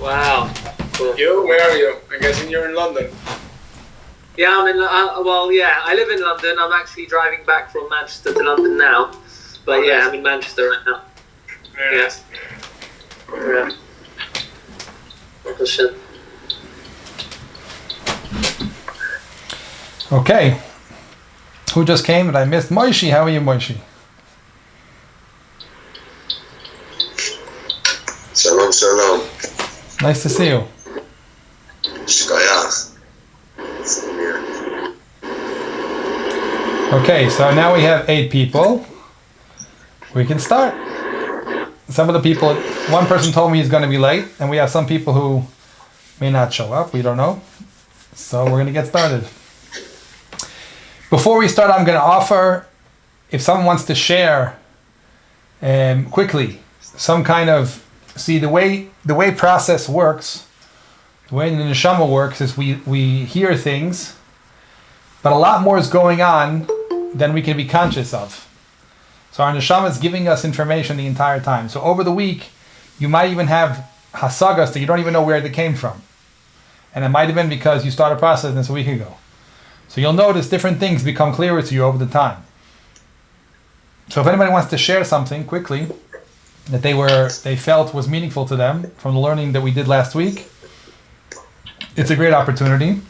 Wow. Cool. You? Where are you? I'm guessing you're in London. Yeah, I'm in. I live in London. I'm actually driving back from Manchester to London now. But yeah, I'm in Manchester right now. Very nice. Yeah. Shit. Okay. Who just came and I missed? Moishi, how are you, Moishi? Shalom, shalom. Nice to see you. Shkayach. Okay, so now we have 8 people. We can start. Some of the people, one person told me he's going to be late, and we have some people who may not show up. We don't know. So we're going to get started. Before we start, I'm going to offer, if someone wants to share quickly, some kind of, see the way process works, the way the neshama works is we hear things, but a lot more is going on than we can be conscious of. So our neshama is giving us information the entire time. So over the week, you might even have hasagas that you don't even know where they came from. And it might have been because you started processing this a week ago. So you'll notice different things become clearer to you over the time. So if anybody wants to share something quickly that they felt was meaningful to them from the learning that we did last week, it's a great opportunity.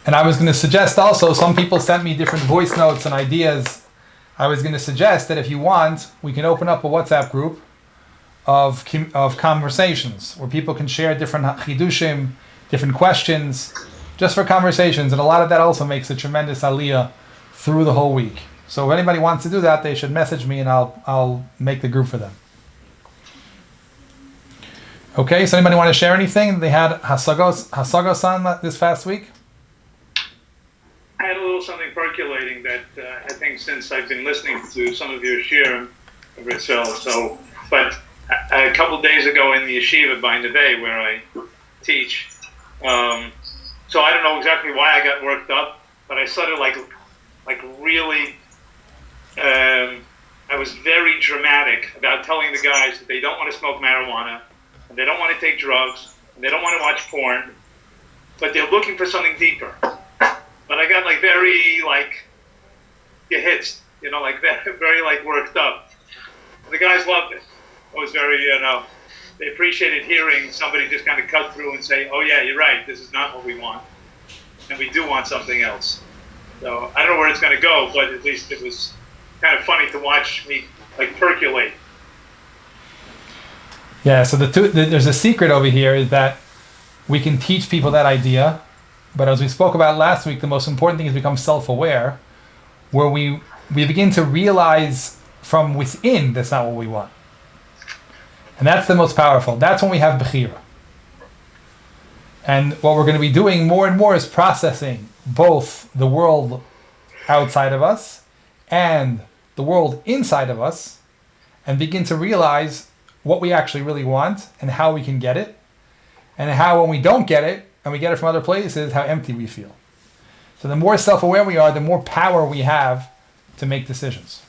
And I was going to suggest also, some people sent me different voice notes and ideas. I was going to suggest that if you want, we can open up a WhatsApp group of conversations where people can share different chidushim, different questions, just for conversations. And a lot of that also makes a tremendous aliyah through the whole week. So if anybody wants to do that, they should message me and I'll make the group for them. Okay, so anybody want to share anything? They had Hasagos-san this past week? I had a little something percolating that I think since I've been listening to some of your shir, but a couple of days ago in the yeshiva by Neve where I teach, so I don't know exactly why I got worked up, but I started like really, I was very dramatic about telling the guys that they don't want to smoke marijuana, and they don't want to take drugs, and they don't want to watch porn, but they're looking for something deeper. But I got very gehitzed, very worked up. The guys loved it. It was very, they appreciated hearing somebody just kind of cut through and say, oh yeah, you're right, this is not what we want. And we do want something else. So I don't know where it's going to go, but at least it was kind of funny to watch me percolate. Yeah, so there's a secret over here is that we can teach people that idea, but as we spoke about last week, the most important thing is become self-aware, where we begin to realize from within that's not what we want. And that's the most powerful. That's when we have bechira. And what we're going to be doing more and more is processing both the world outside of us and the world inside of us, and begin to realize what we actually really want and how we can get it, and how when we don't get it, and we get it from other places, how empty we feel. So the more self-aware we are, the more power we have to make decisions.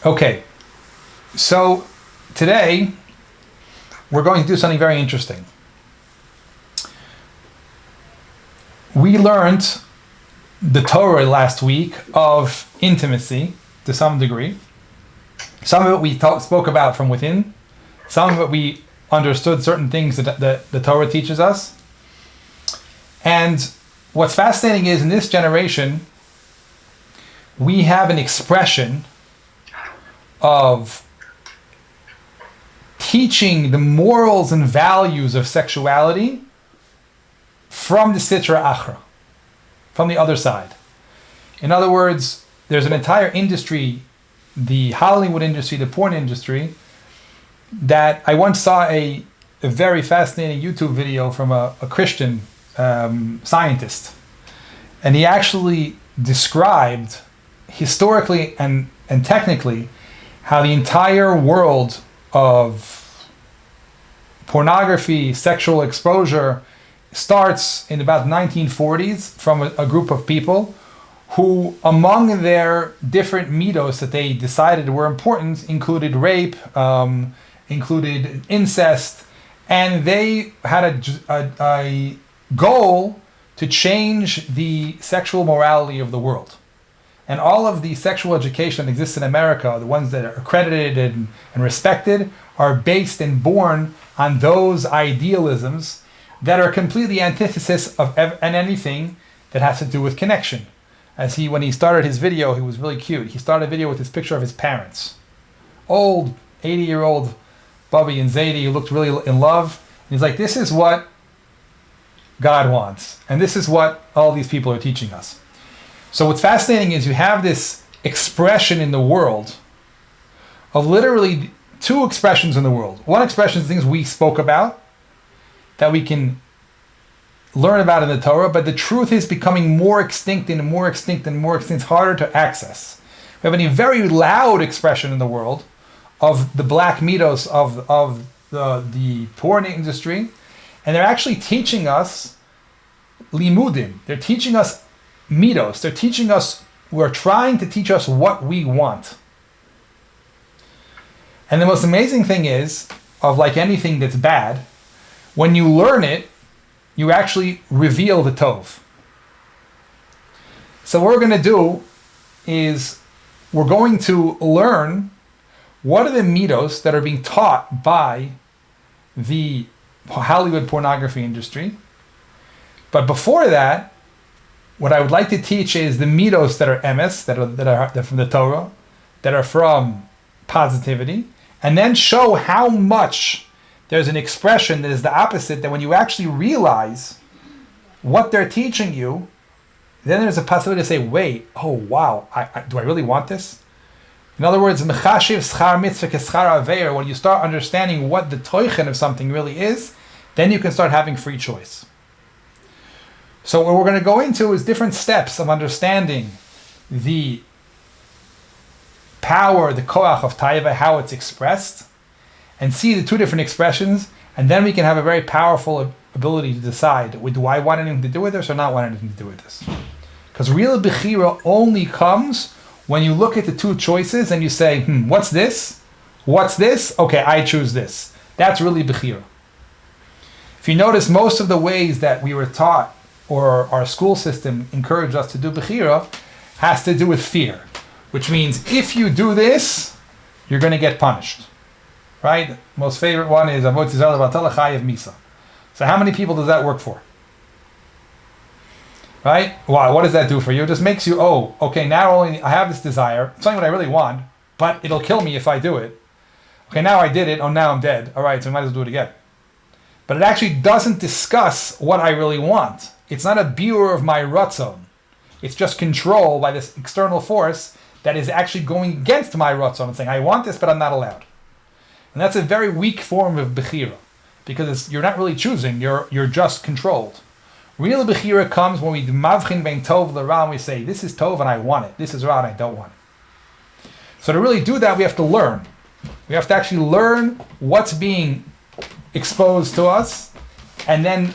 Okay, so today we're going to do something very interesting. We learned the Torah last week of intimacy to some degree. Some of it we spoke about from within. Some of it we understood certain things that the Torah teaches us. And what's fascinating is in this generation, we have an expression of teaching the morals and values of sexuality from the Sitra Achra, from the other side. In other words, there's an entire industry, the Hollywood industry, the porn industry, that I once saw a very fascinating YouTube video from a Christian scientist. And he actually described historically and technically how the entire world of pornography, sexual exposure starts in about 1940s from a group of people who among their different midos that they decided were important included rape, included incest, and they had a goal to change the sexual morality of the world. And all of the sexual education that exists in America, the ones that are accredited and respected, are based and born on those idealisms that are completely antithesis of anything that has to do with connection. As when he started his video, he was really cute. He started a video with his picture of his parents. Old, 80-year-old Bubby and Zadie, who looked really in love. And he's like, this is what God wants. And this is what all these people are teaching us. So what's fascinating is you have this expression in the world of literally two expressions in the world. One expression is things we spoke about that we can learn about in the Torah, but the truth is becoming more extinct and more extinct and more extinct. It's harder to access. We have a very loud expression in the world of the black midos of the porn industry, and they're actually teaching us limudim. They're teaching us midos. They're teaching us, we're trying to teach us what we want. And the most amazing thing is, of like anything that's bad, when you learn it, you actually reveal the tov. So what we're going to do is we're going to learn what are the midos that are being taught by the Hollywood pornography industry. But before that, what I would like to teach is the midos that are emes, that are from the Torah, that are from positivity, and then show how much there's an expression that is the opposite, that when you actually realize what they're teaching you, then there's a possibility to say, wait, oh wow, do I really want this? In other words, mechashiv schar mitzvah keschar aveir, when you start understanding what the toichen of something really is, then you can start having free choice. So what we're going to go into is different steps of understanding the power, the koach of taiva, how it's expressed, and see the two different expressions, and then we can have a very powerful ability to decide, do I want anything to do with this or not want anything to do with this? Because real bechira only comes when you look at the two choices and you say, what's this? What's this? Okay, I choose this. That's really bechira. If you notice, most of the ways that we were taught, or our school system encouraged us to do bechira, has to do with fear, which means if you do this, you're going to get punished. Right? Most favorite one is Avot Yisrael chayav misa. So how many people does that work for? Right? Why? What does that do for you? It just makes you, okay, now only I have this desire. It's not what I really want, but it'll kill me if I do it. Okay, now I did it. Oh, now I'm dead. All right, so I might as well do it again. But it actually doesn't discuss what I really want. It's not a biur of my ratzon. It's just control by this external force that is actually going against my ratzon and saying, I want this, but I'm not allowed. And that's a very weak form of bechira, because you're not really choosing, you're just controlled. Real bechira comes when we mavchin bein tov l'ra, and we say, this is tov and I want it, this is ra and I don't want it. So to really do that, we have to learn. We have to actually learn what's being exposed to us, and then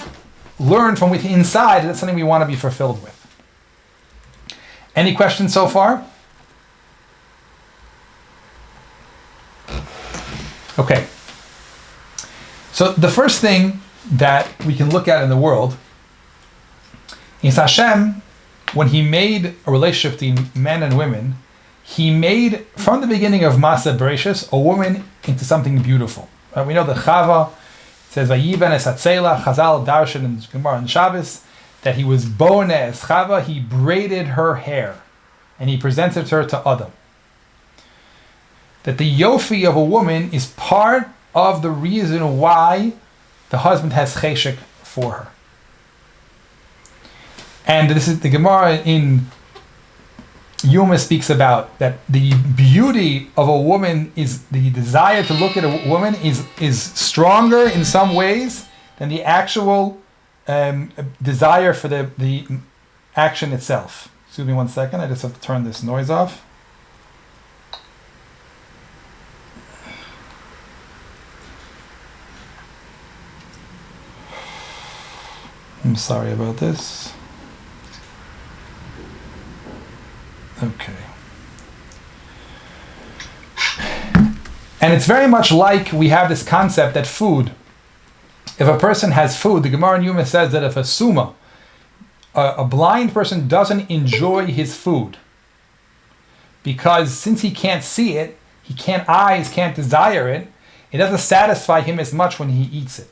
learn from within inside that's something we want to be fulfilled with. Any questions so far? Okay. So the first thing that we can look at in the world is Hashem, when he made a relationship between men and women, he made, from the beginning of Masa Bereshis, a woman into something beautiful. Right? We know that Chava says, Vayiven es Hatzela, Chazal Darshan in Gemara and Shabbos, that he was Bone es Chava, he braided her hair, and he presented her to Adam. That the yofi of a woman is part of the reason why the husband has cheshek for her. And this is the Gemara in Yuma speaks about that the beauty of a woman is the desire to look at a woman is stronger in some ways than the actual desire for the action itself. Excuse me 1 second, I just have to turn this noise off. I'm sorry about this. And it's very much like we have this concept that food, if a person has food, the Gemara in Yuma says that if a suma, a blind person doesn't enjoy his food, because since he can't see it, eyes can't desire it, it doesn't satisfy him as much when he eats it.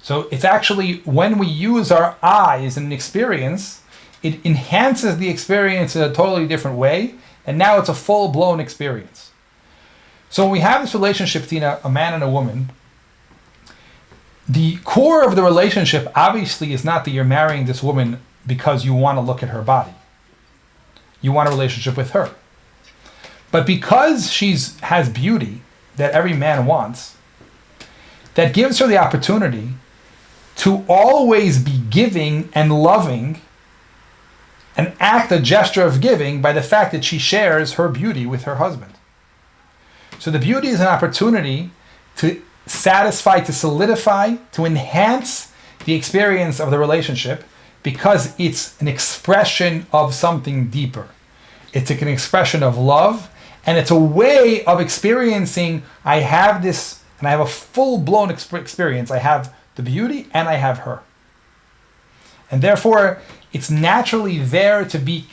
So it's actually when we use our eyes in an experience, it enhances the experience in a totally different way, and now it's a full-blown experience. So when we have this relationship between a man and a woman, the core of the relationship obviously is not that you're marrying this woman because you want to look at her body. You want a relationship with her. But because she has beauty that every man wants, that gives her the opportunity to always be giving and loving and act a gesture of giving by the fact that she shares her beauty with her husband. So the beauty is an opportunity to satisfy, to solidify, to enhance the experience of the relationship because it's an expression of something deeper. It's an expression of love, and it's a way of experiencing, I have this, and I have a full-blown experience. I have the beauty and I have her. And therefore, it's naturally there to be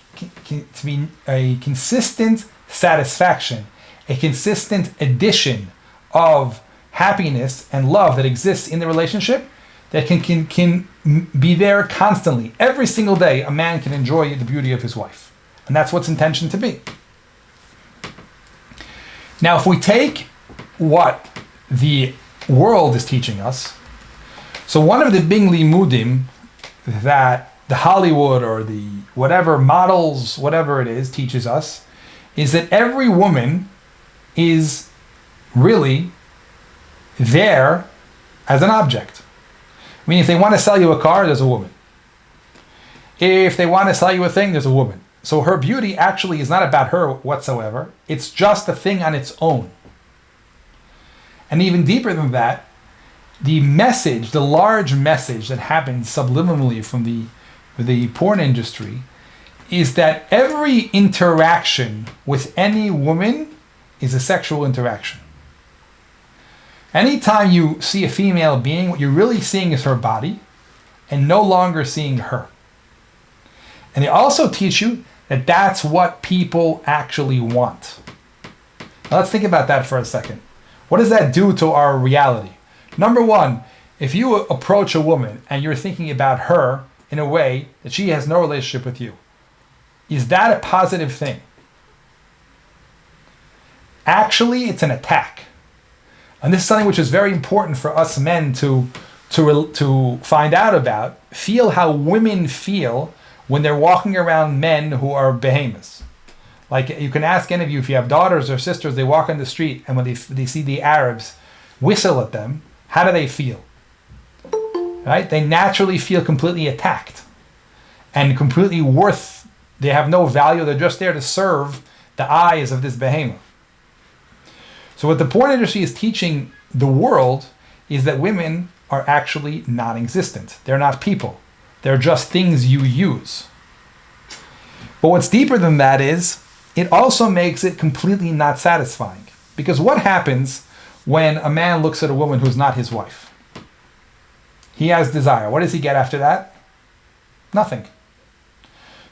a consistent satisfaction, a consistent addition of happiness and love that exists in the relationship that can be there constantly. Every single day, a man can enjoy the beauty of his wife. And that's what's intention to be. Now, if we take what the world is teaching us, so one of the big limudim that the Hollywood or the whatever models, whatever it is, teaches us, is that every woman is really there as an object. I mean, if they want to sell you a car, there's a woman. If they want to sell you a thing, there's a woman. So her beauty actually is not about her whatsoever. It's just a thing on its own. And even deeper than that, the message, the large message that happens subliminally from the porn industry is that every interaction with any woman is a sexual interaction. Anytime you see a female being, what you're really seeing is her body and no longer seeing her. And they also teach you that that's what people actually want. Now let's think about that for a second. What does that do to our reality? Number one, if you approach a woman and you're thinking about her in a way that she has no relationship with you, is that a positive thing? Actually, it's an attack. And this is something which is very important for us men to find out about. Feel how women feel when they're walking around men who are behemoths. Like you can ask any of you, if you have daughters or sisters, they walk on the street and when they see the Arabs whistle at them, how do they feel? Right? They naturally feel completely attacked and completely they have no value. They're just there to serve the eyes of this behemoth. So what the porn industry is teaching the world is that women are actually non-existent. They're not people. They're just things you use. But what's deeper than that is, it also makes it completely not satisfying. Because what happens when a man looks at a woman who's not his wife? He has desire. What does he get after that? Nothing.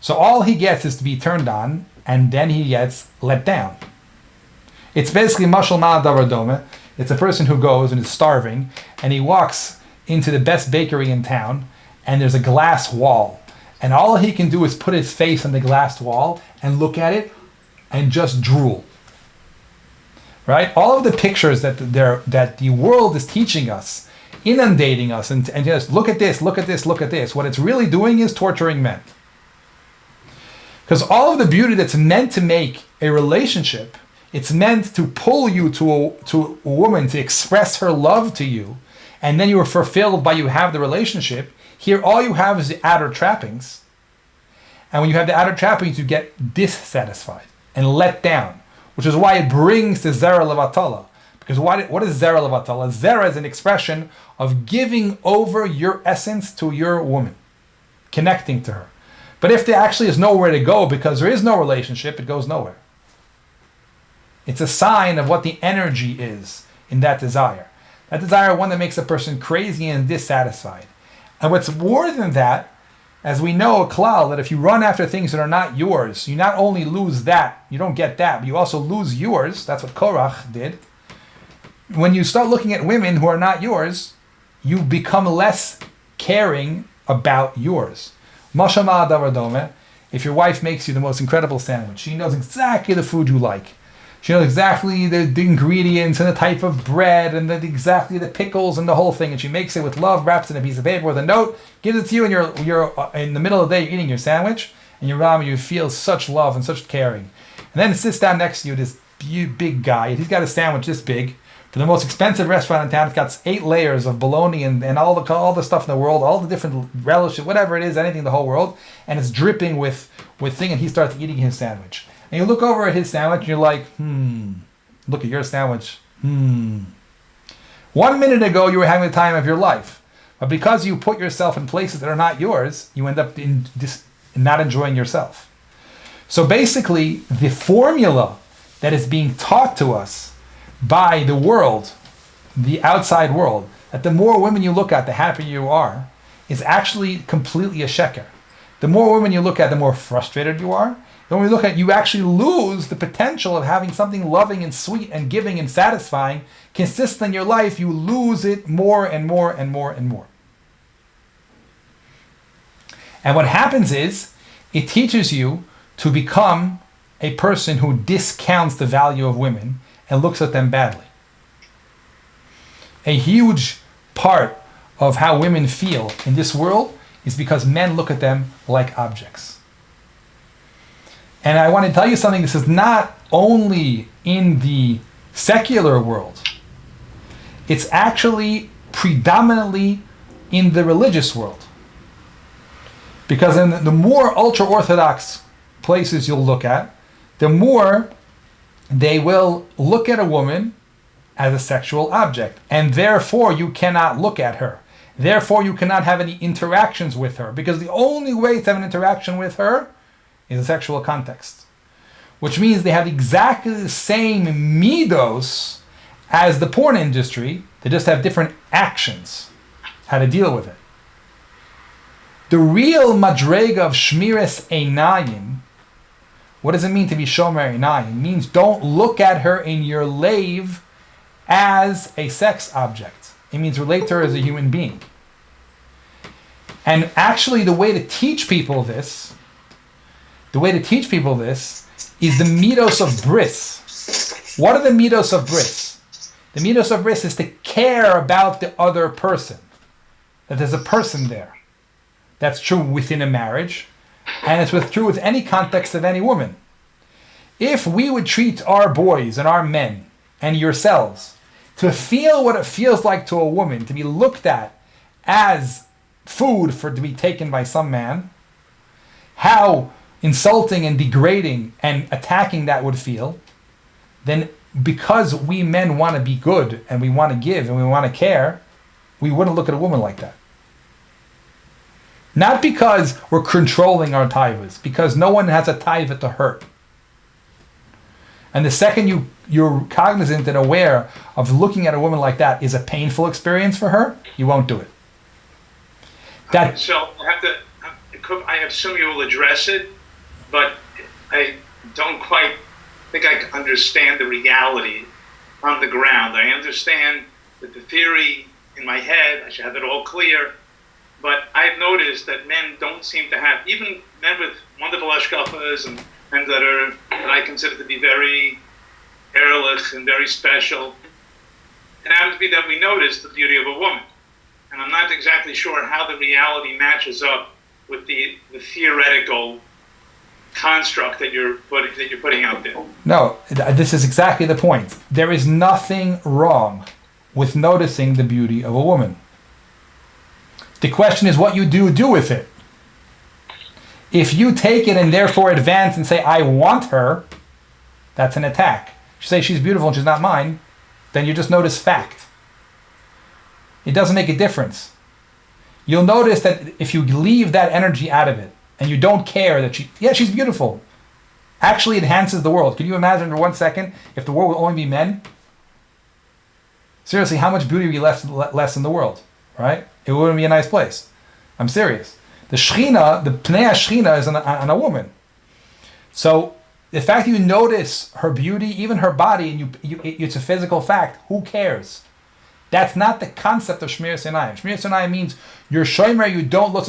So all he gets is to be turned on, and then he gets let down. It's basically mashal ma davar dome. It's a person who goes and is starving, and he walks into the best bakery in town, and there's a glass wall. And all he can do is put his face on the glass wall and look at it and just drool. Right? All of the pictures that the world is teaching us, inundating us, and just look at this, look at this, look at this. What it's really doing is torturing men. Because all of the beauty that's meant to make a relationship, it's meant to pull you to a woman to express her love to you, and then you are fulfilled by you have the relationship. Here, all you have is the outer trappings. And when you have the outer trappings, you get dissatisfied and let down, which is why it brings the zera levatala. Because what is zera levatala? Zera is an expression of giving over your essence to your woman, connecting to her. But if there actually is nowhere to go because there is no relationship, it goes nowhere. It's a sign of what the energy is in that desire. That desire, one that makes a person crazy and dissatisfied. And what's more than that, as we know, a klal, that if you run after things that are not yours, you not only lose that, you don't get that, but you also lose yours. That's what Korach did. When you start looking at women who are not yours, you become less caring about yours. Mashama davardome. If your wife makes you the most incredible sandwich, she knows exactly the food you like. She knows exactly the ingredients and the type of bread and exactly the pickles and the whole thing. And she makes it with love, wraps it in a piece of paper with a note, gives it to you, and you're in the middle of the day, you're eating your sandwich, and you feel such love and such caring. And then it sits down next to you, this big guy. He's got a sandwich this big. For the most expensive restaurant in town, it's got 8 layers of bologna and all the stuff in the world, all the different relishes, whatever it is, anything in the whole world, and it's dripping with thing, and he starts eating his sandwich. And you look over at his sandwich, and you're like, look at your sandwich, 1 minute ago, you were having the time of your life. But because you put yourself in places that are not yours, you end up not enjoying yourself. So basically, the formula that is being taught to us by the world, the outside world, that the more women you look at, the happier you are, is actually completely a sheker. The more women you look at, the more frustrated you are. The more you look at, you actually lose the potential of having something loving and sweet and giving and satisfying consistent in your life. You lose it more and more and more and more. And what happens is, it teaches you to become a person who discounts the value of women and looks at them badly. A huge part of how women feel in this world is because men look at them like objects. And I want to tell you something, this is not only in the secular world, it's actually predominantly in the religious world. Because in the more ultra-Orthodox places you'll look at, the more they will look at a woman as a sexual object, and therefore you cannot look at her. Therefore you cannot have any interactions with her, because the only way to have an interaction with her is a sexual context. Which means they have exactly the same midos as the porn industry, they just have different actions, how to deal with it. The real madrega of shmiras einayim, what does it mean to be shomer einayim? It means don't look at her in your lave as a sex object. It means relate to her as a human being. And actually the way to teach people this is the midos of bris. What are the midos of bris? The midos of bris is to care about the other person. That there's a person there. That's true within a marriage. And it's true with any context of any woman. If we would treat our boys and our men and yourselves to feel what it feels like to a woman to be looked at as food to be taken by some man, how insulting and degrading and attacking that would feel, then because we men want to be good and we want to give and we want to care, we wouldn't look at a woman like that. Not because we're controlling our taivas, because no one has a taiva to hurt. And the second you're cognizant and aware of looking at a woman like that is a painful experience for her, you won't do it. So I assume you will address it, but I don't quite think I understand the reality on the ground. I understand that the theory in my head, I should have it all clear, but I've noticed that men don't seem to have, even men with wonderful hashkafas and men that I consider to be very erlich and very special, it happens to be that we notice the beauty of a woman. And I'm not exactly sure how the reality matches up with the theoretical construct that you're putting out there. No, this is exactly the point. There is nothing wrong with noticing the beauty of a woman. The question is what you do with it. If you take it and therefore advance and say, I want her, that's an attack. If you say she's beautiful and she's not mine, then you just notice fact. It doesn't make a difference. You'll notice that if you leave that energy out of it and you don't care that she's beautiful, actually enhances the world. Can you imagine for 1 second if the world would only be men? Seriously, how much beauty would be less in the world, right? It wouldn't be a nice place. I'm serious. The Shechina, the Pnei Shechina is on a woman. So the fact that you notice her beauty, even her body, and it's a physical fact, who cares? That's not the concept of Shmir Sinai. Shmir Sinai means you're shomer, you don't that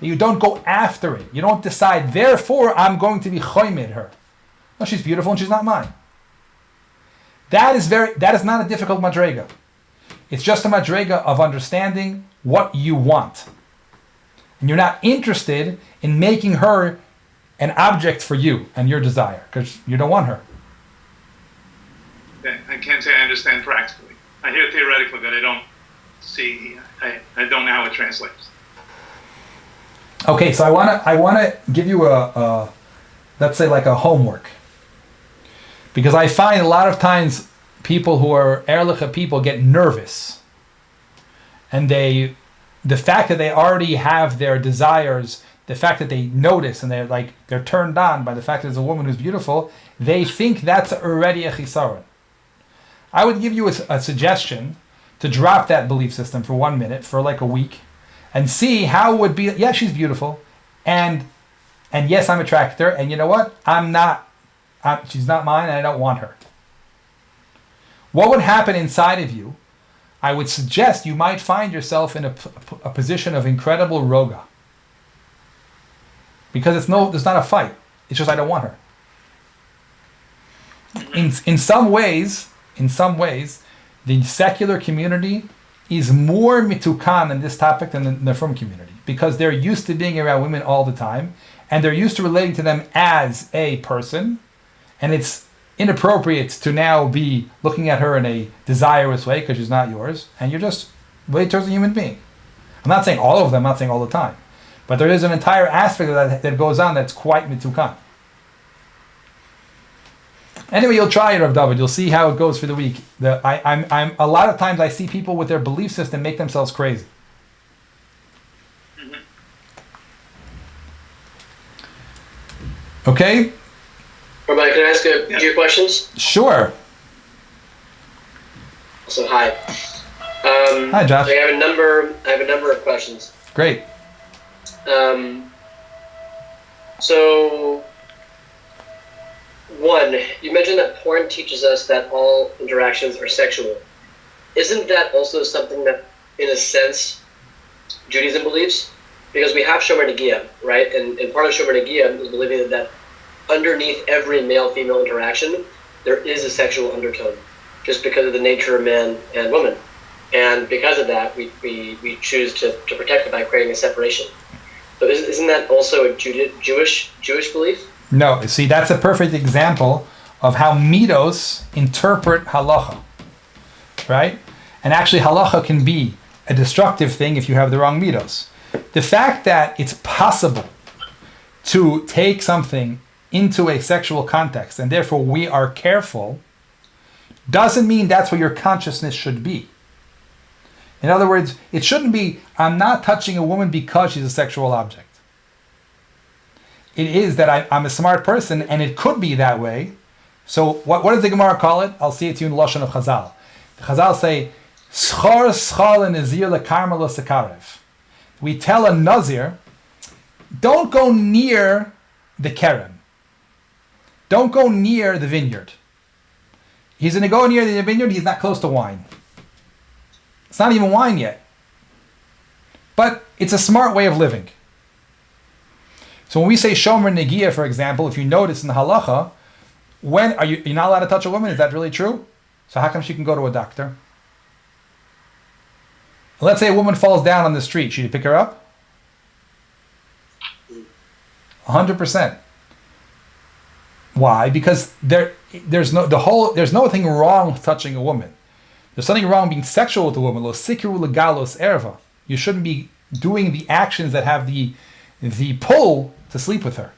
you don't go after it. You don't decide, therefore I'm going to be choimed her. No, she's beautiful and she's not mine. That is not a difficult madrega. It's just a madrega of understanding what you want. And you're not interested in making her an object for you and your desire, because you don't want her. I can't say I understand practically. I hear theoretically, but I don't see. I don't know how it translates. Okay, so I wanna give you a let's say like a homework, because I find a lot of times people who are erlicha people get nervous, and the fact that they already have their desires, the fact that they notice and they're turned on by the fact that there's a woman who's beautiful, they think that's already a chisaron. I would give you a suggestion to drop that belief system for 1 minute, for like a week, and see how it would be. Yeah, she's beautiful, and yes, I'm attracted to her, and you know what? She's not mine, and I don't want her. What would happen inside of you? I would suggest you might find yourself in a position of incredible roga, because there's not a fight. It's just I don't want her. In some ways, the secular community is more mitukan in this topic than the frum community, because they're used to being around women all the time, and they're used to relating to them as a person, and it's inappropriate to now be looking at her in a desirous way because she's not yours, and you're just related towards a human being. I'm not saying all of them, I'm not saying all the time, but there is an entire aspect of that goes on that's quite mitukan. Anyway, you'll try it, Rav David. You'll see how it goes for the week. I'm a lot of times I see people with their belief system make themselves crazy. Mm-hmm. Okay. Rabbi, can I ask a few questions? Sure. So hi. Hi, Josh. I have a number of questions. Great. So, one, you mentioned that porn teaches us that all interactions are sexual. Isn't that also something that, in a sense, Judaism believes? Because we have Shomer Negiah, right? And part of Shomer Negiah is believing that underneath every male-female interaction, there is a sexual undertone, just because of the nature of man and woman. And because of that, we choose to protect it by creating a separation. So isn't that also a Jewish belief? No, see, that's a perfect example of how midos interpret halacha, right? And actually, halacha can be a destructive thing if you have the wrong midos. The fact that it's possible to take something into a sexual context, and therefore we are careful, doesn't mean that's what your consciousness should be. In other words, it shouldn't be, I'm not touching a woman because she's a sexual object. It is that I'm a smart person, and it could be that way. So what does the Gemara call it? I'll see it to you in the Lashon of Chazal. The Chazal say, Schor schal nazir lekarmel sekarev. We tell a nazir, don't go near the kerem. Don't go near the vineyard. He's going to go near the vineyard, he's not close to wine. It's not even wine yet. But it's a smart way of living. So when we say Shomer Negiah, for example, if you notice in the halacha, you're not allowed to touch a woman? Is that really true? So how come she can go to a doctor? Let's say a woman falls down on the street. Should you pick her up? 100%. Why? Because there's nothing wrong with touching a woman. There's something wrong being sexual with a woman. Lo sikru legalos erva. You shouldn't be doing the actions that have the pull to sleep with her.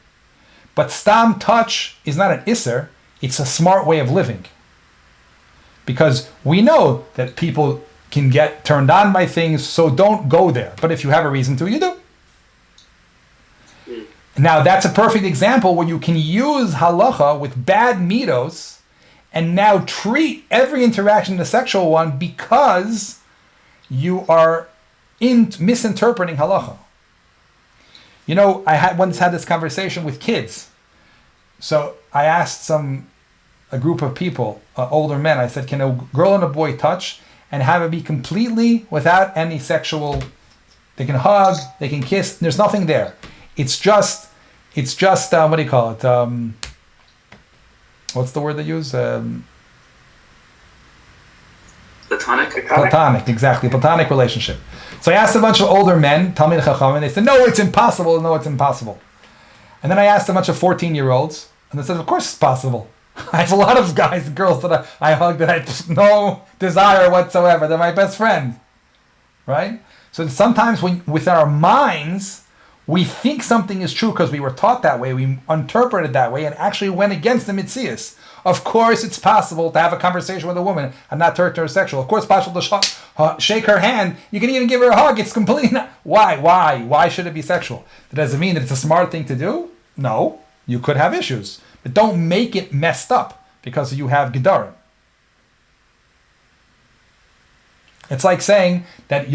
But stam touch is not an isser, it's a smart way of living. Because we know that people can get turned on by things, so don't go there. But if you have a reason to, you do. Now that's a perfect example where you can use halacha with bad midos and now treat every interaction as a sexual one because you are misinterpreting halacha. You know, I once had this conversation with kids. So I asked a group of people, older men, I said, can a girl and a boy touch and have it be completely without any sexual, they can hug, they can kiss, there's nothing there. It's just what do you call it? What's the word they use? Platonic, exactly. Platonic relationship. So I asked a bunch of older men, Talmid Chacham, and they said, no, it's impossible. No, it's impossible. And then I asked a bunch of 14-year-olds, and they said, of course it's possible. I have a lot of guys and girls that I hug that I have no desire whatsoever. They're my best friend. Right? So sometimes with our minds, we think something is true because we were taught that way, we interpreted that way, and actually went against the mitzias. Of course, it's possible to have a conversation with a woman and not turn her sexual. Of course, it's possible to shake her hand. You can even give her a hug. It's completely not. Why? Why should it be sexual? Does it mean that it's a smart thing to do? No. You could have issues. But don't make it messed up because you have gedarim. It's like saying that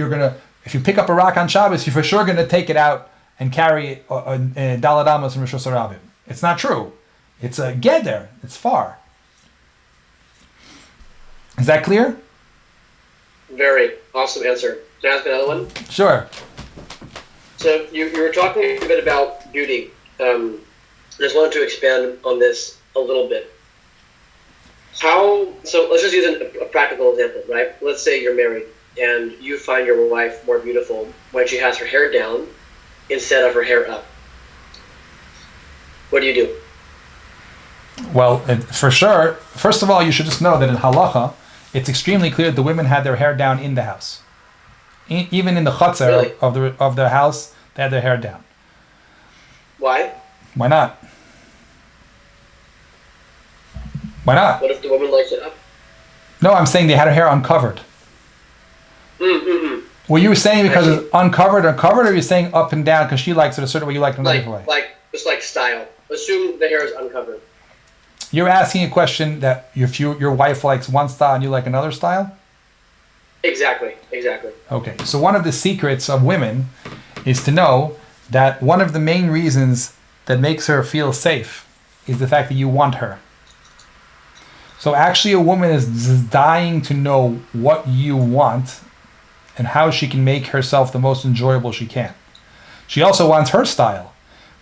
if you pick up a rock on Shabbos, you're for sure going to take it out and carry it Daled Amos from Rosh Hashanah. It's not true. It's a geder. It's far. Is that clear? Very awesome answer. Can I ask another one? Sure. So you were talking a bit about beauty. I just wanted to expand on this a little bit. So let's just use a practical example, right? Let's say you're married and you find your wife more beautiful when she has her hair down instead of her hair up. What do you do? Well, for sure, first of all, you should just know that in halacha, it's extremely clear that the women had their hair down in the house. Even in the chutzner Really? of the house, they had their hair down. Why? Why not? Why not? What if the woman likes it up? No, I'm saying they had her hair uncovered. Were you saying because it's uncovered or covered, or are you saying up and down because she likes it a certain way, you like it another different way? It's like style. Assume the hair is uncovered. You're asking a question that if your wife likes one style and you like another style? Exactly. Okay, so one of the secrets of women is to know that one of the main reasons that makes her feel safe is the fact that you want her. So actually a woman is dying to know what you want and how she can make herself the most enjoyable she can. She also wants her style,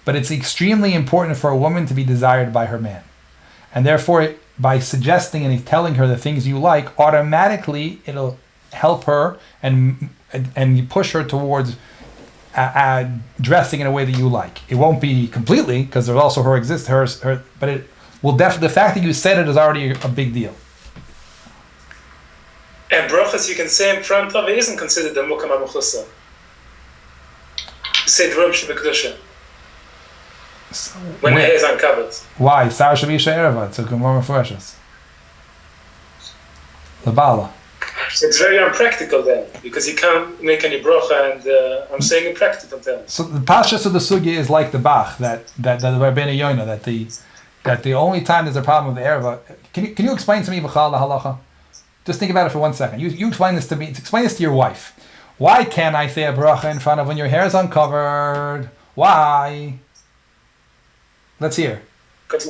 but it's extremely important for a woman to be desired by her man. And therefore, by suggesting and telling her the things you like, automatically it'll help her and you push her towards dressing in a way that you like. It won't be completely, because there's also her, but it will definitely, the fact that you said it is already a big deal. And brachas you can say in front of it isn't considered the mukam ha-mechusa. Say dvarim shebekdusha. When the hair is uncovered. Why? Sar Shabisha Ereva. It's a Gemara Mefureshus. The Bala. It's very unpractical then, because you can't make any bracha, and I'm saying in practical terms. So the pashas of the sugya is like the Bach, that the Rabbeinu Yonah, that the only time there's a problem with the Ereva. Can you explain to me B'chal the halacha? Just think about it for 1 second. You explain this to me. Explain this to your wife. Why can't I say a bracha in front of when your hair is uncovered? Why? Let's hear. Because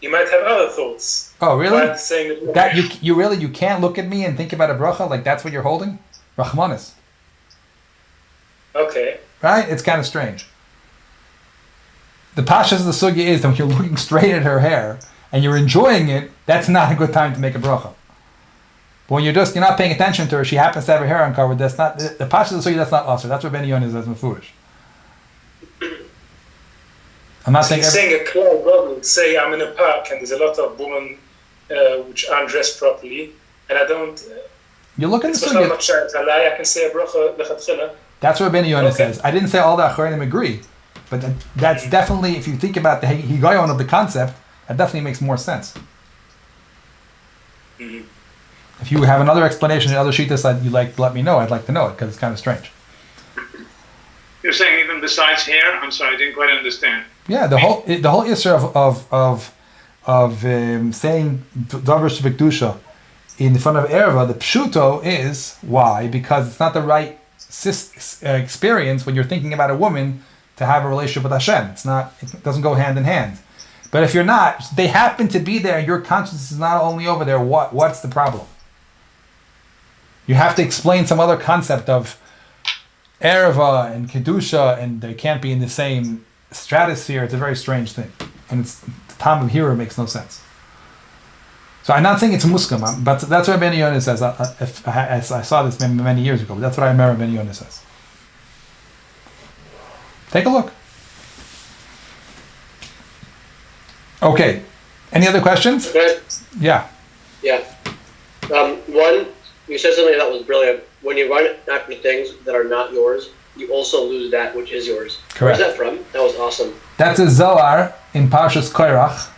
you might have other thoughts. Oh, really? While saying That you can't look at me and think about a bracha like that's what you're holding? Rachmanis. Okay. Right? It's kind of strange. The pashas of the sugya is that when you're looking straight at her hair and you're enjoying it, that's not a good time to make a bracha. But when you're not paying attention to her, she happens to have her hair uncovered, that's not, the pashas of the sugya, that's not usher. That's what Ben Yonah says mefurish. I'm not saying... You're saying a cloud would say, I'm in a park and there's a lot of women which aren't dressed properly, and I don't... You look at the sugya... I can say a bracha lechatchila. That's what Ben Yonah says. I didn't say all the Acharonim agree, but that's definitely, if you think about the higayon of the concept, that definitely makes more sense. Mm-hmm. If you have another explanation, another shittas that you'd like to let me know, I'd like to know it, because it's kind of strange. You're saying even besides hair? I'm sorry, I didn't quite understand. Yeah, the whole issue of saying davar shebekdusha in front of erva, the pshuto is why, because it's not the right experience when you're thinking about a woman to have a relationship with Hashem. It doesn't go hand in hand. But if you're not, they happen to be there. Your consciousness is not only over there. What's the problem? You have to explain some other concept of erva and kedusha, and they can't be in the same stratosphere. It's a very strange thing, and the time of hero makes no sense. So I'm not saying it's muskam, but that's what Ben Yonah says. I saw this many years ago, but that's what I remember Ben Yonah says. Take a look. Okay. Any other questions? Okay. Yeah. Yeah. One, you said something that was brilliant. When you run after things that are not yours, you also lose that which is yours. Correct. Where's that from? That was awesome. That's a Zohar in Parshas Korach.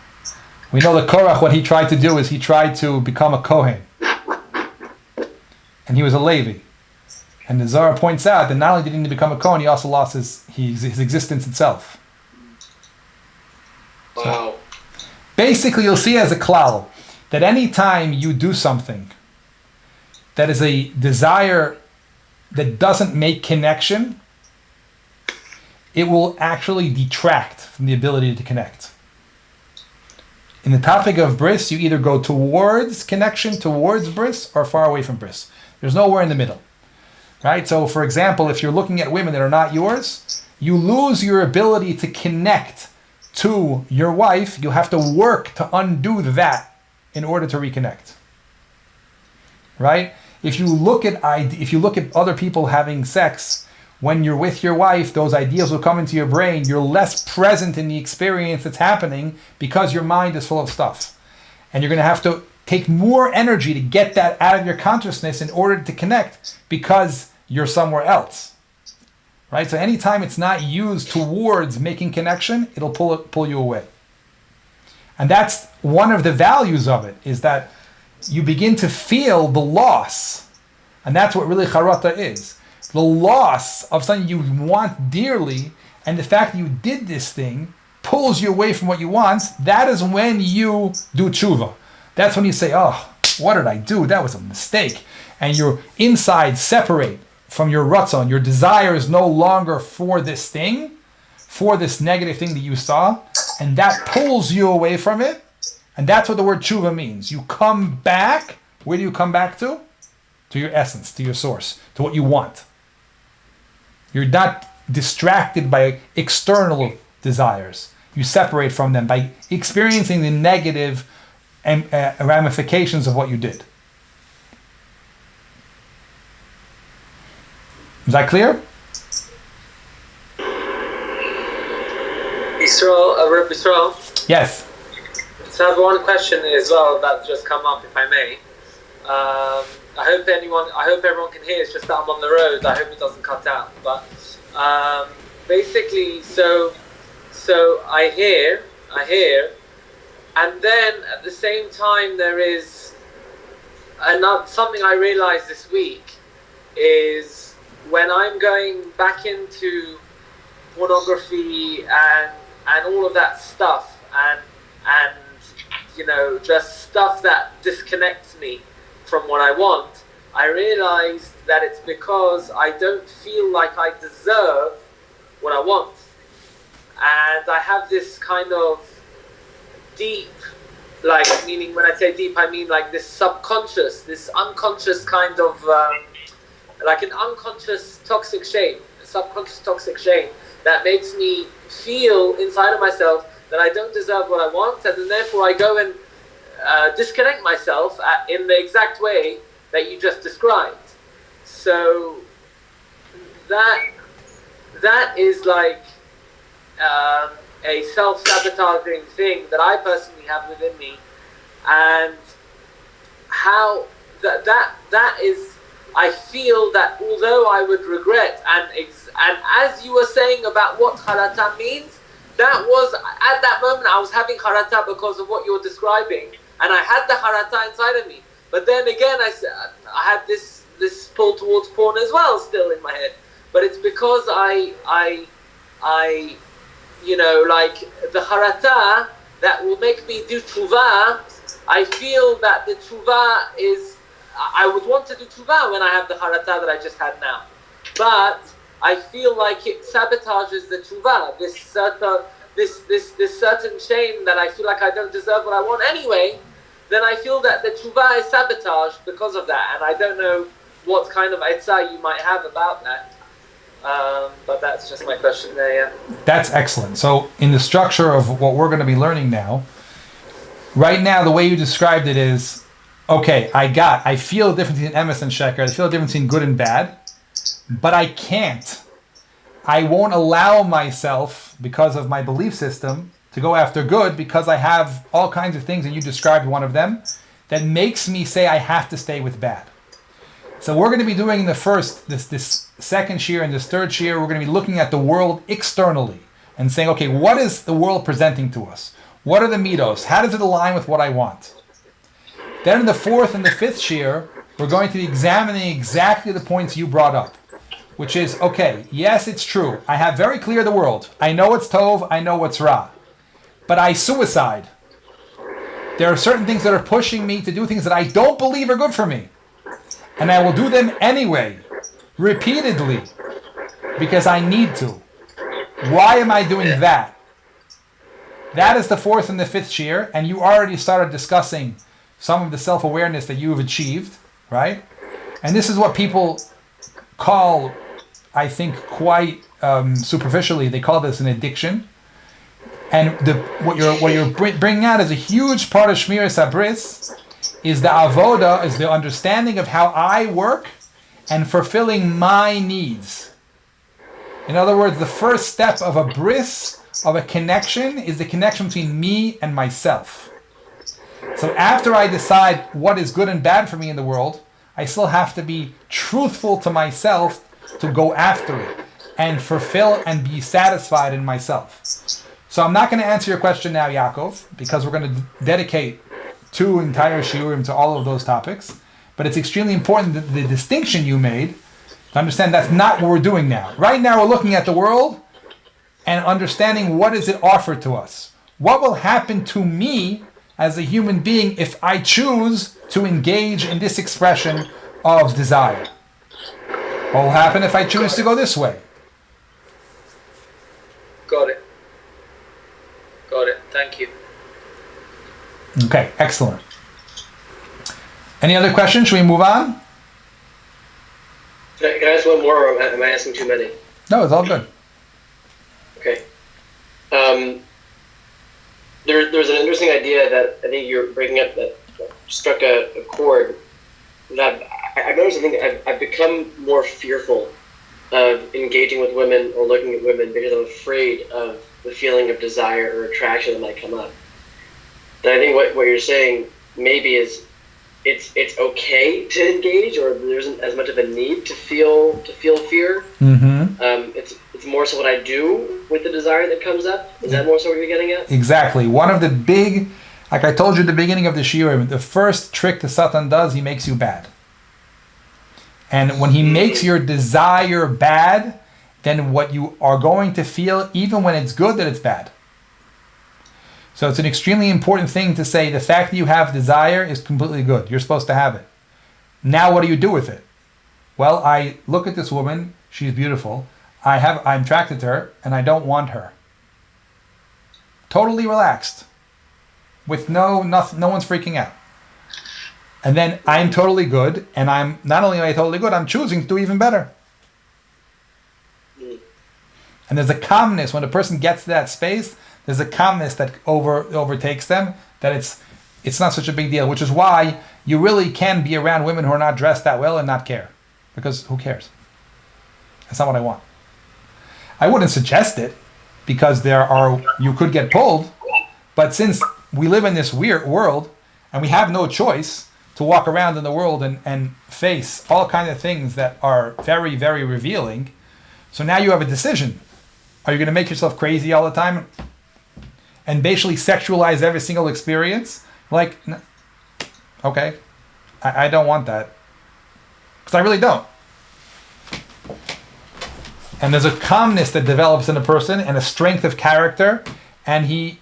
We know that Korach, what he tried to do is he tried to become a Kohen. And he was a Levi. And the Zohar points out that not only did he become a Kohen, he also lost his existence itself. Wow. So, basically, you'll see as a klal that any time you do something that is a desire that doesn't make connection, it will actually detract from the ability to connect. In the topic of bris, you either go towards connection, towards bris, or far away from bris. There's nowhere in the middle. Right? So, for example, if you're looking at women that are not yours, you lose your ability to connect to your wife. You have to work to undo that in order to reconnect. Right? If you look at other people having sex, when you're with your wife, those ideas will come into your brain. You're less present in the experience that's happening because your mind is full of stuff. And you're going to have to take more energy to get that out of your consciousness in order to connect because you're somewhere else. Right? So anytime it's not used towards making connection, it'll pull you away. And that's one of the values of it, is that you begin to feel the loss. And that's what really charata is. The loss of something you want dearly, and the fact that you did this thing pulls you away from what you want. That is when you do tshuva. That's when you say, oh, what did I do? That was a mistake. And your inside separate from your ratzon. Your desire is no longer for this thing, for this negative thing that you saw, and that pulls you away from it. And that's what the word tshuva means. You come back. Where do you come back to? To your essence, to your source, to what you want. You're not distracted by external desires. You separate from them by experiencing the negative ramifications of what you did. Is that clear? Rabbi Yisrael? Yes. So I have one question as well that's just come up, if I may. I hope everyone can hear. It's just that I'm on the road. I hope it doesn't cut out. But basically, so I hear, and then at the same time there is another something I realized this week is when I'm going back into pornography and all of that stuff and just stuff that disconnects me from what I want, I realized that it's because I don't feel like I deserve what I want. And I have this kind of deep, meaning when I say deep, I mean like this subconscious, this unconscious kind of, like an unconscious toxic shame, a subconscious toxic shame that makes me feel inside of myself that I don't deserve what I want, and then therefore I go and disconnect myself in the exact way that you just described. So that is like a self-sabotaging thing that I personally have within me, and how that is, I feel that although I would regret and as you were saying about what charata means, that was at that moment I was having charata because of what you're describing, and I had the charata inside of me. But then again, I had this pull towards porn as well, still in my head. But it's because I like the harata that will make me do tshuva, I feel that the tshuva is, I would want to do tshuva when I have the harata that I just had now. But I feel like it sabotages the tshuva, this certain shame that I feel like I don't deserve what I want anyway. Then I feel that the tshuva is sabotaged because of that, and I don't know what kind of etzah you might have about that. But that's just my question there, yeah. That's excellent. So in the structure of what we're going to be learning now, right now the way you described it is, okay, I feel the difference between emes and sheker, I feel the difference between good and bad, but I won't allow myself, because of my belief system, to go after good, because I have all kinds of things, and you described one of them, that makes me say I have to stay with bad. So we're going to be doing this second shuir and this third shuir, we're going to be looking at the world externally and saying, okay, what is the world presenting to us? What are the midos? How does it align with what I want? Then in the fourth and the fifth shuir, we're going to be examining exactly the points you brought up, which is, okay, yes, it's true. I have very clear the world. I know what's tov, I know what's ra. But I suicide. There are certain things that are pushing me to do things that I don't believe are good for me. And I will do them anyway, repeatedly, because I need to. Why am I doing that? That is the fourth and the fifth shuir, and you already started discussing some of the self-awareness that you have achieved, right? And this is what people call, I think quite superficially, they call this an addiction. And what you're bringing out is a huge part of Shmiras Habris, is the avoda, is the understanding of how I work and fulfilling my needs. In other words, the first step of a bris, of a connection, is the connection between me and myself. So after I decide what is good and bad for me in the world, I still have to be truthful to myself to go after it and fulfill and be satisfied in myself. So I'm not going to answer your question now, Yaakov, because we're going to dedicate 2 entire shiurim to all of those topics. But it's extremely important that the distinction you made, to understand that's not what we're doing now. Right now we're looking at the world and understanding what is it offered to us. What will happen to me as a human being if I choose to engage in this expression of desire? What will happen if I choose to go this way? Got it. Thank you. Okay, excellent. Any other questions? Should we move on? Can I ask one more, or am I asking too many? No, it's all good. Okay. There's an interesting idea that I think you're bringing up that struck a chord. That I've noticed. I think I've become more fearful of engaging with women or looking at women because I'm afraid of the feeling of desire or attraction that might come up. And I think what you're saying maybe is it's okay to engage, or there isn't as much of a need to feel fear. Mm-hmm. It's more so what I do with the desire that comes up. Is that more so what you're getting at? Exactly. One of the big, like I told you at the beginning of the shiur, the first trick the Satan does, he makes you bad. And when he makes your desire bad, then what you are going to feel, even when it's good, that it's bad. So it's an extremely important thing to say the fact that you have desire is completely good. You're supposed to have it. Now what do you do with it? Well, I look at this woman, she's beautiful. I'm attracted to her and I don't want her. Totally relaxed. With no one's freaking out. And then I'm totally good, and I'm not only am I totally good, I'm choosing to do even better. And there's a calmness when a person gets to that space. There's a calmness that overtakes them, that it's not such a big deal. Which is why you really can be around women who are not dressed that well and not care, because who cares? That's not what I want. I wouldn't suggest it, because you could get pulled. But since we live in this weird world and we have no choice to walk around in the world and face all kinds of things that are very, very revealing, so now you have a decision. Are you going to make yourself crazy all the time and basically sexualize every single experience? Like, okay, I don't want that. Because I really don't. And there's a calmness that develops in a person and a strength of character, and he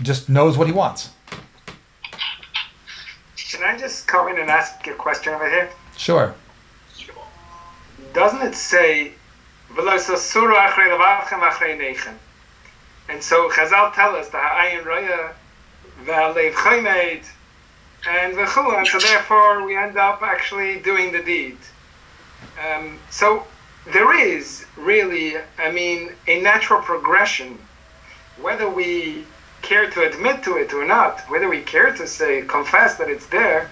just knows what he wants. Can I just come in and ask you a question over here? Sure. Doesn't it say, and so Chazal tell us that Ayin Raya V'Alev Chaymed and V'Chula, and so therefore we end up actually doing the deed. So there is really, a natural progression, whether we care to admit to it or not, whether we care to say, confess that it's there,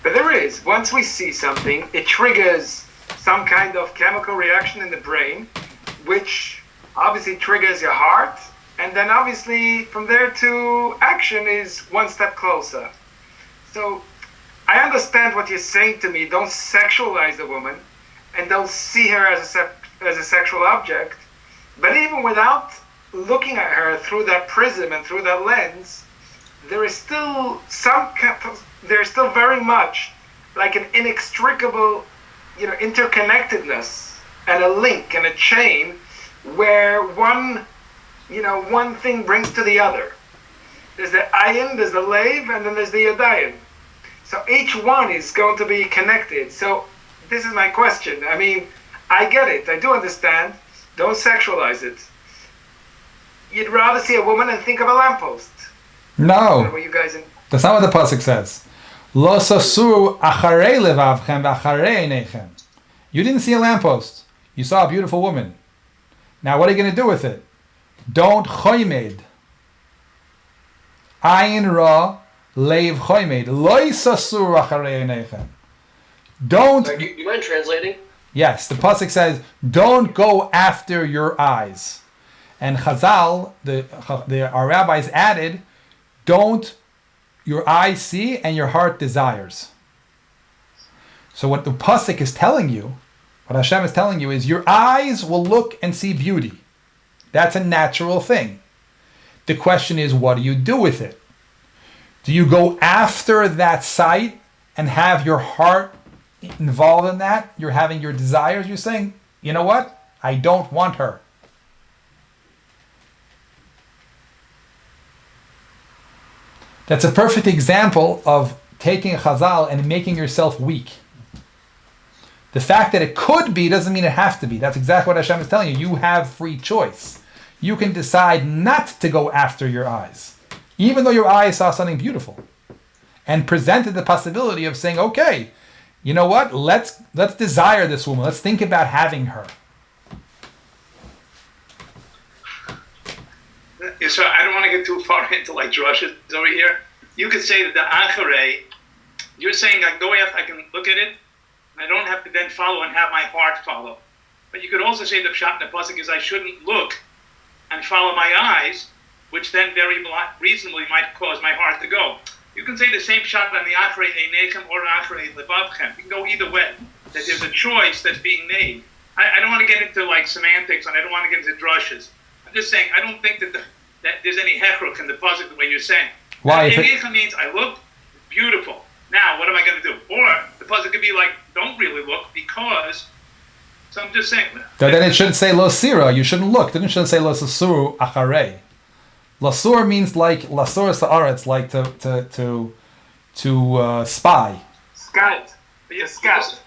but there is. Once we see something, it triggers some kind of chemical reaction in the brain, which obviously triggers your heart, and then obviously from there to action is one step closer. So I understand what you're saying to me. Don't sexualize the woman, and don't see her as a sexual object. But even without looking at her through that prism and through that lens, there is still very much like an inextricable, interconnectedness and a link and a chain where one thing brings to the other. There's the ayin, there's the leiv, and then there's the yadayim. So each one is going to be connected. So this is my question. I get it. I do understand. Don't sexualize it. You'd rather see a woman and think of a lamppost. No. You guys That's not what the pasuk says. Lo sasuru acharei levavchem v'acharei einechem. You didn't see a lamppost. You saw a beautiful woman. Now what are you going to do with it? Don't choymed. Ayin ra leiv choymed. Lo sasuru acharei einechem. Don't. Do you mind translating? Yes, the pasuk says, don't go after your eyes. And Chazal, our rabbis added, don't your eyes see and your heart desires. So what the pasuk is telling you, what Hashem is telling you is your eyes will look and see beauty. That's a natural thing. The question is, what do you do with it? Do you go after that sight and have your heart involved in that? You're having your desires. You're saying, you know what? I don't want her. That's a perfect example of taking a chazal and making yourself weak. The fact that it could be doesn't mean it has to be. That's exactly what Hashem is telling you. You have free choice. You can decide not to go after your eyes, even though your eyes saw something beautiful, and presented the possibility of saying, okay, you know what? Let's desire this woman. Let's think about having her. So I don't want to get too far into like drushes over here. You could say that the acharei, you're saying I can go after, I can look at it, and I don't have to then follow and have my heart follow. But you could also say the pshat in the pasuk is I shouldn't look and follow my eyes, which then very reasonably might cause my heart to go. You can say the same pshat on the acharei einechem or acharei levavchem. You can go either way. That there's a choice that's being made. I don't want to get into like semantics, and I don't want to get into drushes. I'm just saying I don't think that there's any hechruk in the pasuk the way you're saying. Why? Einechem means I looked, beautiful. Now what am I going to do? Or the pasuk could be like, don't really look because. So I'm just saying. Then it should say lo sira. You shouldn't look. Then it should say lo sasuru acharei. Lasur means like lasur sa'aretz, like to spy. Scout. Be a scout.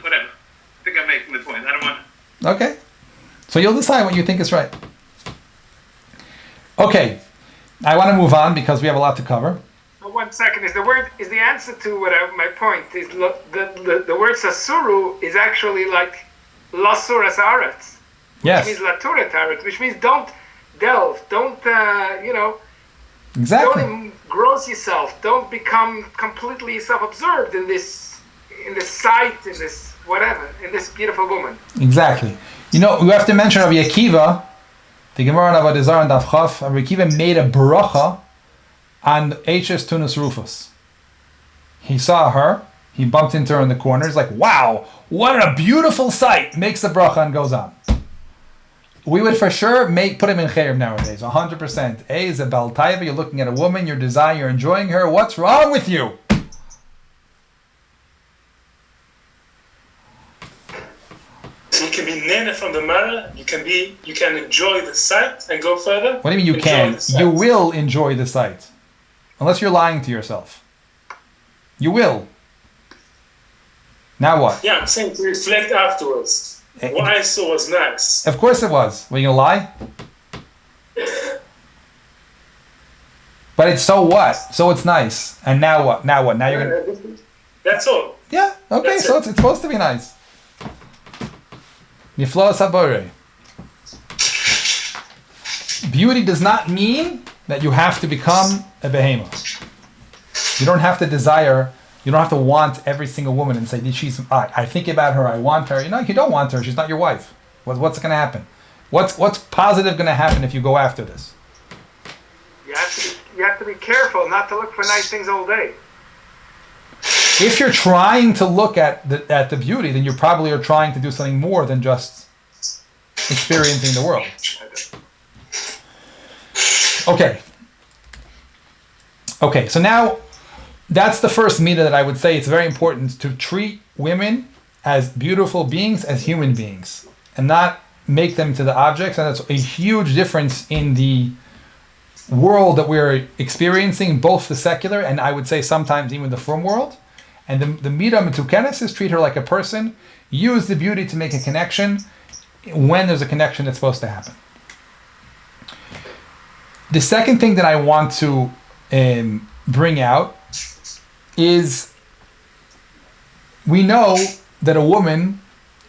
Whatever. I think I'm making the point. I don't want. Okay. So you'll decide what you think is right. Okay. I want to move on because we have a lot to cover. But 1 second. Is the answer to my point? Is the word sasuru is actually like lasur sa'aretz. Yes. Which means laturet haaretz, which means don't delve, don't Exactly. don't engross yourself, don't become completely self-absorbed in this sight, in this whatever, in this beautiful woman. Exactly. You know, we have to mention Rabbi Akiva, the Gemara in Avodah Zarah and Daf Chaf. Rabbi Akiva made a bracha on Eishes Tunas Rufus. He saw her, he bumped into her in the corner. He's like, wow, what a beautiful sight. Makes the bracha and goes on. We would for sure put him in chayrim nowadays, 100%. A is a bal taiva, you're looking at a woman, you're desiring, you're enjoying her. What's wrong with you? can be nene from the mirror. You can enjoy the sight and go further. What do you mean you can? You will enjoy the sight. Unless you're lying to yourself. You will. Now what? Yeah, I'm saying to reflect afterwards. What I saw was nice. Of course it was. Were you going to lie? But it's so what? So it's nice. And now what? Now what? Now you're going to... That's all. Yeah, okay, That's so it. it's supposed to be nice. Niflo sabore. Beauty does not mean that you have to become a behemoth. You don't have to desire, you don't have to want every single woman and say, I think about her, I want her. You don't want her, she's not your wife. What's going to happen? What's positive going to happen if you go after this? You have to be careful not to look for nice things all day. If you're trying to look at the beauty, then you probably are trying to do something more than just experiencing the world. Okay, so now that's the first midah that I would say it's very important to treat women as beautiful beings, as human beings, and not make them to the objects. And that's a huge difference in the world that we're experiencing, both the secular and I would say sometimes even the frum world. And the midah metukenes is treat her like a person, use the beauty to make a connection when there's a connection that's supposed to happen. The second thing that I want to bring out is we know that a woman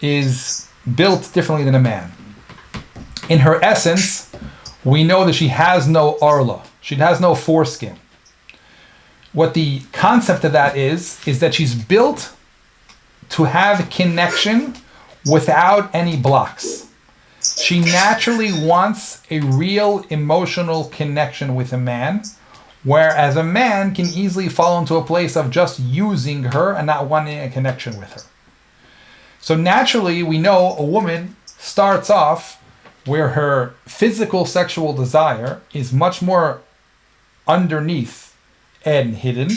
is built differently than a man. In her essence, we know that she has no arla, she has no foreskin. What the concept of that is that she's built to have connection without any blocks. She naturally wants a real emotional connection with a man, whereas a man can easily fall into a place of just using her and not wanting a connection with her. So naturally, we know a woman starts off where her physical sexual desire is much more underneath and hidden,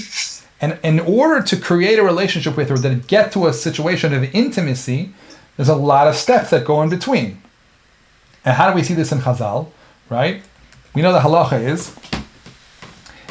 and in order to create a relationship with her, that get to a situation of intimacy, there's a lot of steps that go in between. And how do we see this in Chazal, right? We know the halacha is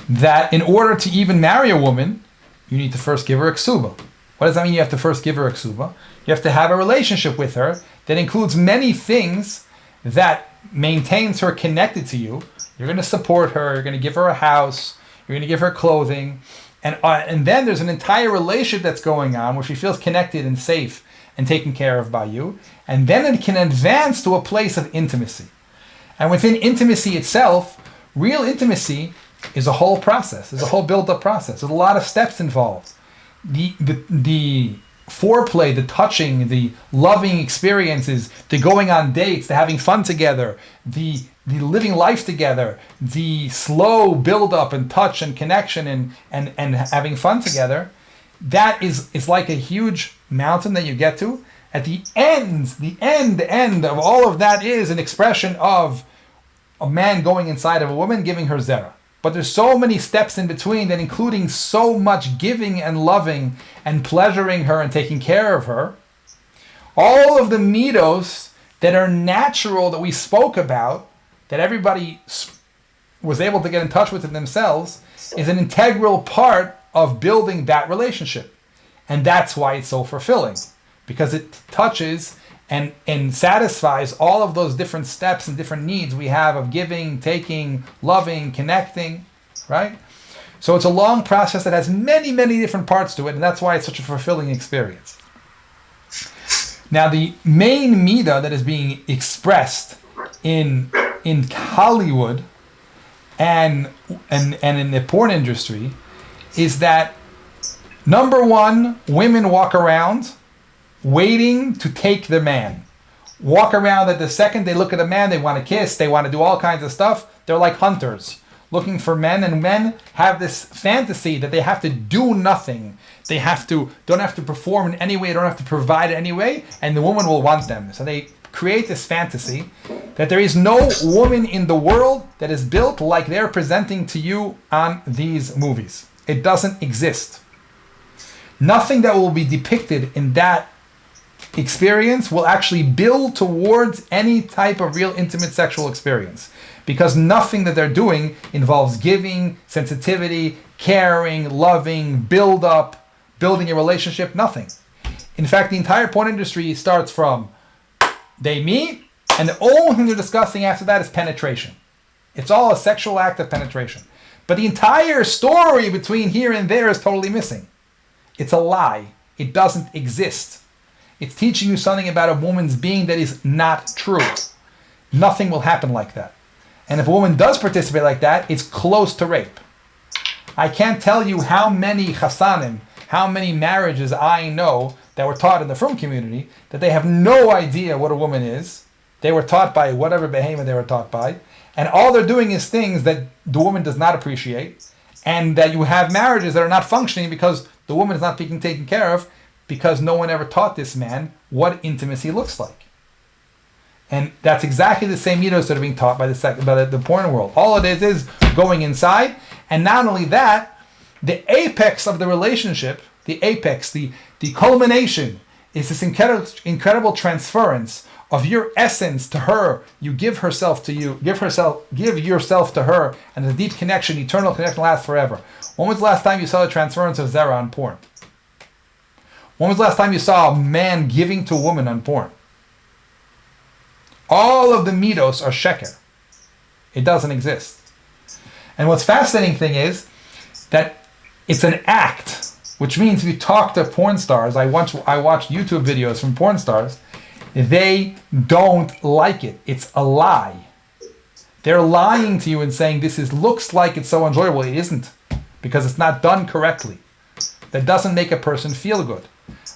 that in order to even marry a woman, you need to first give her a ksuba. What does that mean? You have to first give her a ksuba. You have to have a relationship with her that includes many things that maintains her connected to you. You're going to support her. You're going to give her a house. You're going to give her clothing. And then there's an entire relationship that's going on where she feels connected and safe and taken care of by you. And then it can advance to a place of intimacy. And within intimacy itself, real intimacy is a whole process. There's a whole build-up process. There's a lot of steps involved. The foreplay, the touching, the loving experiences, the going on dates, the having fun together, the living life together, the slow build-up and touch and connection and having fun together, that is like a huge mountain that you get to. At the end of all of that is an expression of a man going inside of a woman, giving her zera. But there's so many steps in between that including so much giving and loving and pleasuring her and taking care of her. All of the midos that are natural that we spoke about, that everybody was able to get in touch with it themselves, is an integral part of building that relationship. And that's why it's so fulfilling, because it touches and satisfies all of those different steps and different needs we have of giving, taking, loving, connecting, right? So it's a long process that has many, many different parts to it, and that's why it's such a fulfilling experience. Now, the main midah that is being expressed in Hollywood and in the porn industry is that, number one, women walk around waiting to take the man. Walk around that the second they look at a man, they want to kiss, they want to do all kinds of stuff. They're like hunters looking for men, and men have this fantasy that they have to do nothing. They don't have to perform in any way, don't have to provide in any way, and the woman will want them. So they create this fantasy that there is no woman in the world that is built like they're presenting to you on these movies. It doesn't exist. Nothing that will be depicted in that experience will actually build towards any type of real intimate sexual experience. Because nothing that they're doing involves giving, sensitivity, caring, loving, building a relationship, nothing. In fact, the entire porn industry starts from they meet, and the only thing they're discussing after that is penetration. It's all a sexual act of penetration. But the entire story between here and there is totally missing. It's a lie. It doesn't exist. It's teaching you something about a woman's being that is not true. Nothing will happen like that. And if a woman does participate like that, it's close to rape. I can't tell you how many chasanim, how many marriages I know that were taught in the frum community that they have no idea what a woman is. They were taught by whatever behemoth they were taught by. And all they're doing is things that the woman does not appreciate. And that you have marriages that are not functioning because the woman is not being taken care of because no one ever taught this man what intimacy looks like. And that's exactly the same ethos that are being taught by the porn world. All it is going inside. And not only that, the apex of the relationship, the apex, the culmination is this incredible transference of your essence to her. You give yourself to her, and the deep connection, eternal connection lasts forever. When was the last time you saw the transference of Zera on porn? When was the last time you saw a man giving to a woman on porn? All of the midos are sheker. It doesn't exist. And what's fascinating thing is that it's an act, which means if you talk to porn stars, I watch YouTube videos from porn stars, they don't like it. It's a lie. They're lying to you and saying looks like it's so enjoyable. It isn't, because it's not done correctly. That doesn't make a person feel good.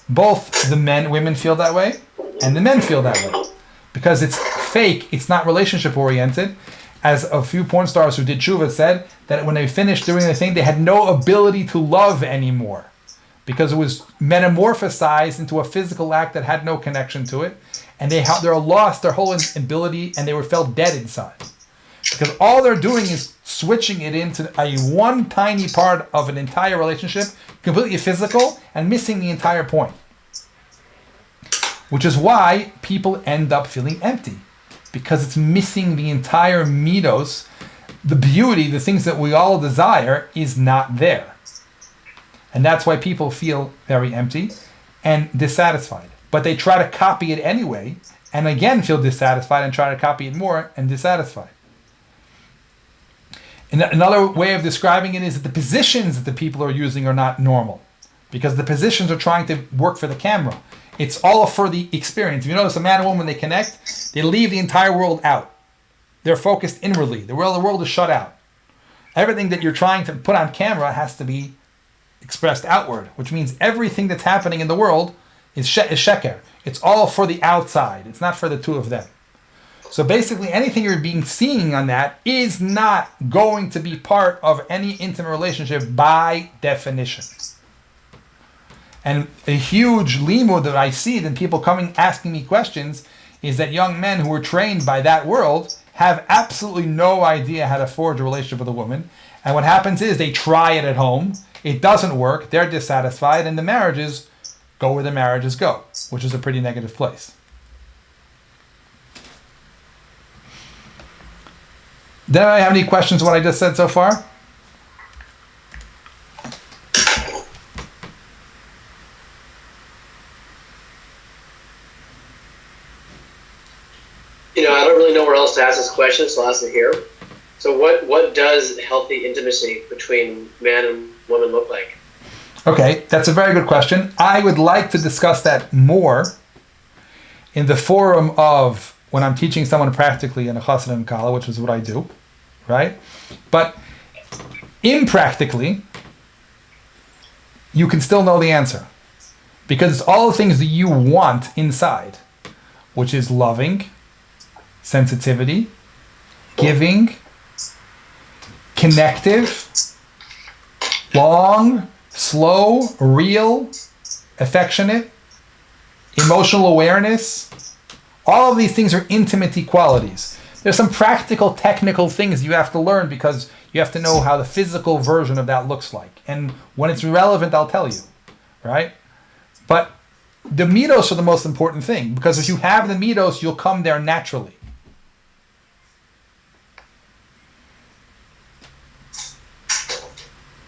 Both the women feel that way, and the men feel that way. Because it's fake, it's not relationship oriented. As a few porn stars who did tshuva said, that when they finished doing the thing, they had no ability to love anymore. Because it was metamorphosized into a physical act that had no connection to it. And they lost their whole ability, and they felt dead inside. Because all they're doing is switching it into a one tiny part of an entire relationship, completely physical, and missing the entire point. Which is why people end up feeling empty. Because it's missing the entire midos. The beauty, the things that we all desire, is not there. And that's why people feel very empty and dissatisfied. But they try to copy it anyway, and again feel dissatisfied and try to copy it more and dissatisfied. And another way of describing it is that the positions that the people are using are not normal. Because the positions are trying to work for the camera. It's all for the experience. If you notice, a man and woman, when they connect, they leave the entire world out. They're focused inwardly. The world is shut out. Everything that you're trying to put on camera has to be expressed outward, which means everything that's happening in the world is sheker. It's all for the outside. It's not for the two of them. So basically, anything you're seeing on that is not going to be part of any intimate relationship by definition. And a huge limud that I see, then people coming asking me questions, is that young men who are trained by that world have absolutely no idea how to forge a relationship with a woman. And what happens is they try it at home. It doesn't work. They're dissatisfied. And the marriages go where the marriages go, which is a pretty negative place. Did I have any questions on what I just said so far? I don't really know where else to ask this question, so I'll ask it here. So what does healthy intimacy between man and woman look like? Okay, that's a very good question. I would like to discuss that more in the forum of when I'm teaching someone practically in a chassid and kala, which is what I do, right? But impractically, you can still know the answer. Because it's all the things that you want inside, which is loving, sensitivity, giving, connective, long, slow, real, affectionate, emotional awareness. All of these things are intimate qualities. There's some practical, technical things you have to learn because you have to know how the physical version of that looks like. And when it's relevant, I'll tell you, right? But the midos are the most important thing, because if you have the midos, you'll come there naturally.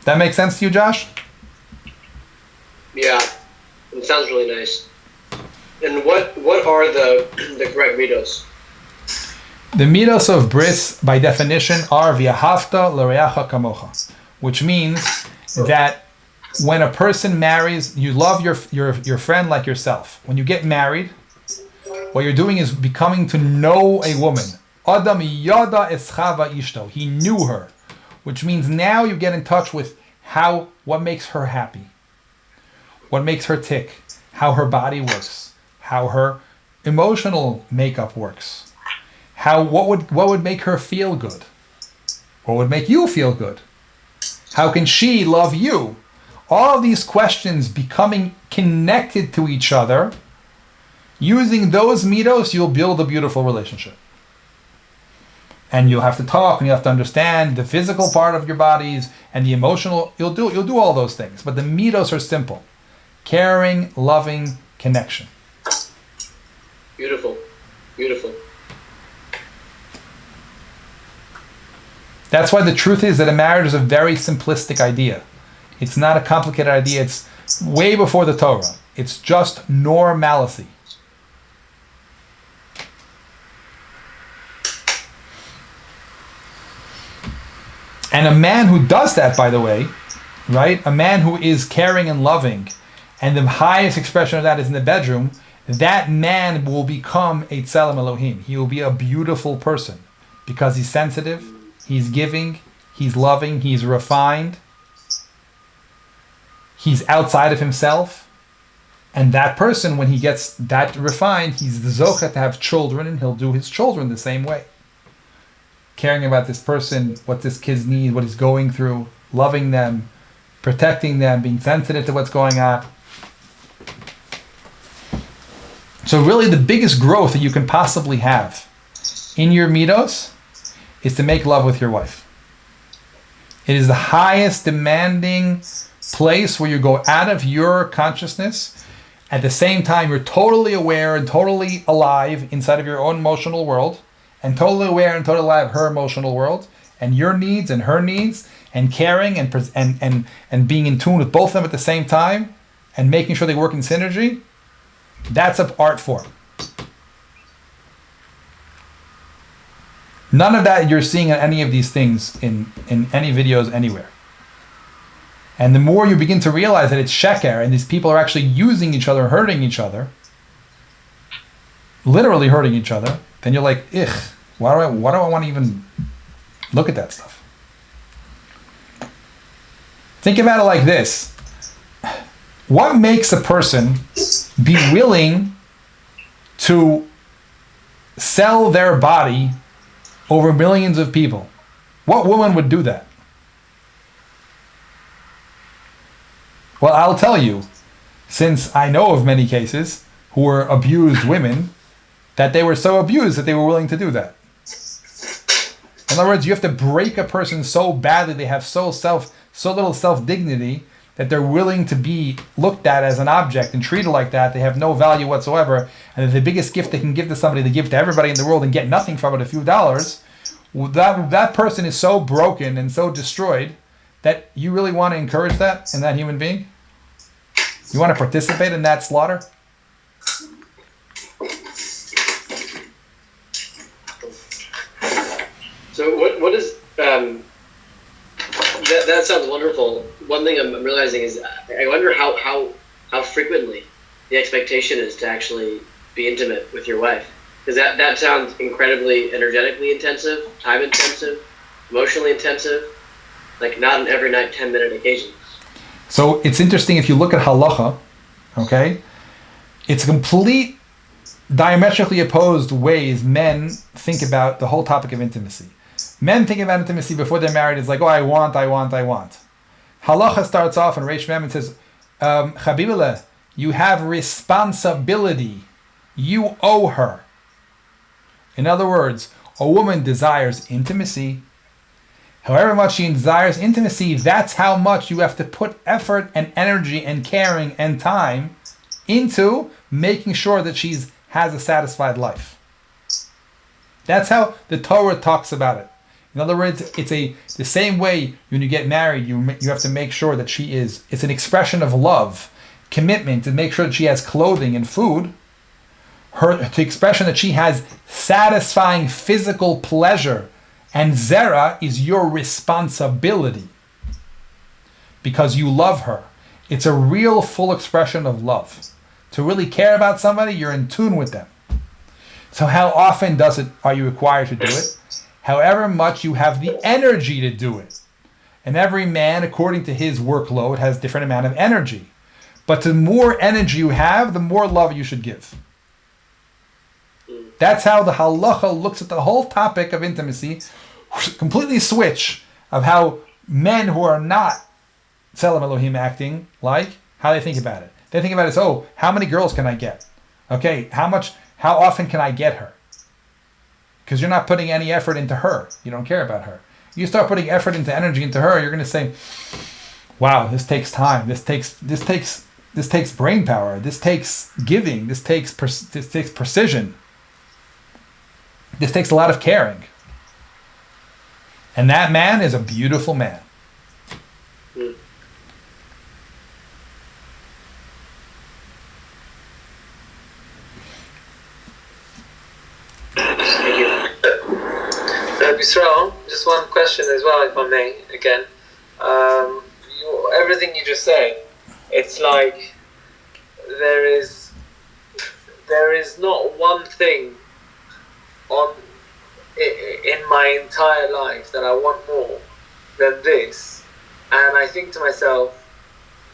That makes sense to you, Josh? Yeah, it sounds really nice. And what are the correct midos? The midos of bris, by definition, are v'ahavta l'reacha kamocha, which means that when a person marries, you love your friend like yourself. When you get married, what you're doing is becoming to know a woman. Adam yada eschava ishto. He knew her, which means now you get in touch with what makes her happy, what makes her tick, how her body works, how her emotional makeup works, what would make her feel good, what would make you feel good, how can she love you. All of these questions becoming connected to each other, using those midos, you'll build a beautiful relationship. And you'll have to talk, and you have to understand the physical part of your bodies and the emotional. You'll do all those things. But the midos are simple: caring, loving, connection. Beautiful, beautiful. That's why the truth is that a marriage is a very simplistic idea. It's not a complicated idea. It's way before the Torah. It's just normalcy. And a man who does that, by the way, right? A man who is caring and loving, and the highest expression of that is in the bedroom, that man will become a tzelem Elohim. He will be a beautiful person because he's sensitive, he's giving, he's loving, he's refined, he's outside of himself. And that person, when he gets that refined, he's the zocha to have children, and he'll do his children the same way. Caring about this person, what this kid needs, what he's going through, loving them, protecting them, being sensitive to what's going on. So really the biggest growth that you can possibly have in your midos is to make love with your wife. It is the highest demanding place where you go out of your consciousness. At the same time, you're totally aware and totally alive inside of your own emotional world, and totally aware and totally alive of her emotional world, and your needs and her needs, and caring and being in tune with both of them at the same time, and making sure they work in synergy. That's an art form. None of that you're seeing in any of these things in any videos anywhere. And the more you begin to realize that it's sheker, and these people are actually using each other, hurting each other, literally hurting each other, then you're like, ugh, why do I want to even look at that stuff? Think about it like this. What makes a person be willing to sell their body over millions of people? What woman would do that? Well, I'll tell you, since I know of many cases who were abused women, that they were so abused that they were willing to do that. In other words, you have to break a person so badly, they have so little self-dignity, that they're willing to be looked at as an object and treated like that. They have no value whatsoever, and the biggest gift they can give to somebody, they give to everybody in the world and get nothing from it, a few dollars. That person is so broken and so destroyed that you really want to encourage that in that human being? You want to participate in that slaughter? So what is that sounds wonderful. One thing I'm realizing is I wonder how frequently the expectation is to actually be intimate with your wife, because that sounds incredibly energetically intensive, time intensive, emotionally intensive, like not an every night 10-minute occasion. So it's interesting if you look at halacha, okay? It's complete diametrically opposed ways men think about the whole topic of intimacy. Men think about intimacy before they're married is like, oh, I want. Halacha starts off in Reish Mem and says, Chabibele, you have responsibility. You owe her. In other words, a woman desires intimacy. However much she desires intimacy, that's how much you have to put effort and energy and caring and time into making sure that she has a satisfied life. That's how the Torah talks about it. In other words, it's the same way when you get married, you have to make sure that it's an expression of love, commitment, to make sure that she has clothing and food. The expression that she has satisfying physical pleasure and zera is your responsibility because you love her. It's a real full expression of love. To really care about somebody, you're in tune with them. So how often are you required to do it? However much you have the energy to do it. And every man, according to his workload, has a different amount of energy. But the more energy you have, the more love you should give. That's how the halacha looks at the whole topic of intimacy, completely switch of how men who are not Tzelem Elohim acting like, how they think about it. They think about it as, how many girls can I get? Okay, how often can I get her? Because you're not putting any effort into her. You don't care about her. You start putting effort into energy into her, you're going to say, wow, this takes time. This takes brain power. This takes giving. This takes precision. This takes a lot of caring. And that man is a beautiful man. Rabbi Yisrael, just one question as well, if I may, again. Everything you just said, it's like there is not one thing in my entire life that I want more than this. And I think to myself,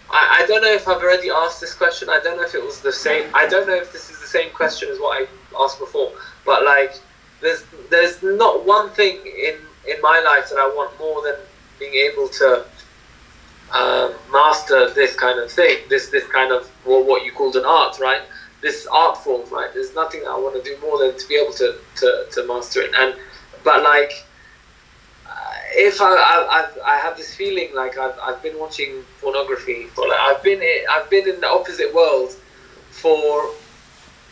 I don't know if I've already asked this question. I don't know if it was the same. I don't know if this is the same question as what I asked before. But like, there's not one thing in my life that I want more than being able to master this kind of thing. This kind of what you called an art, right? This art form, right? There's nothing that I want to do more than to be able to master it. But like, if I have this feeling like I've been watching pornography for like I've been in the opposite world for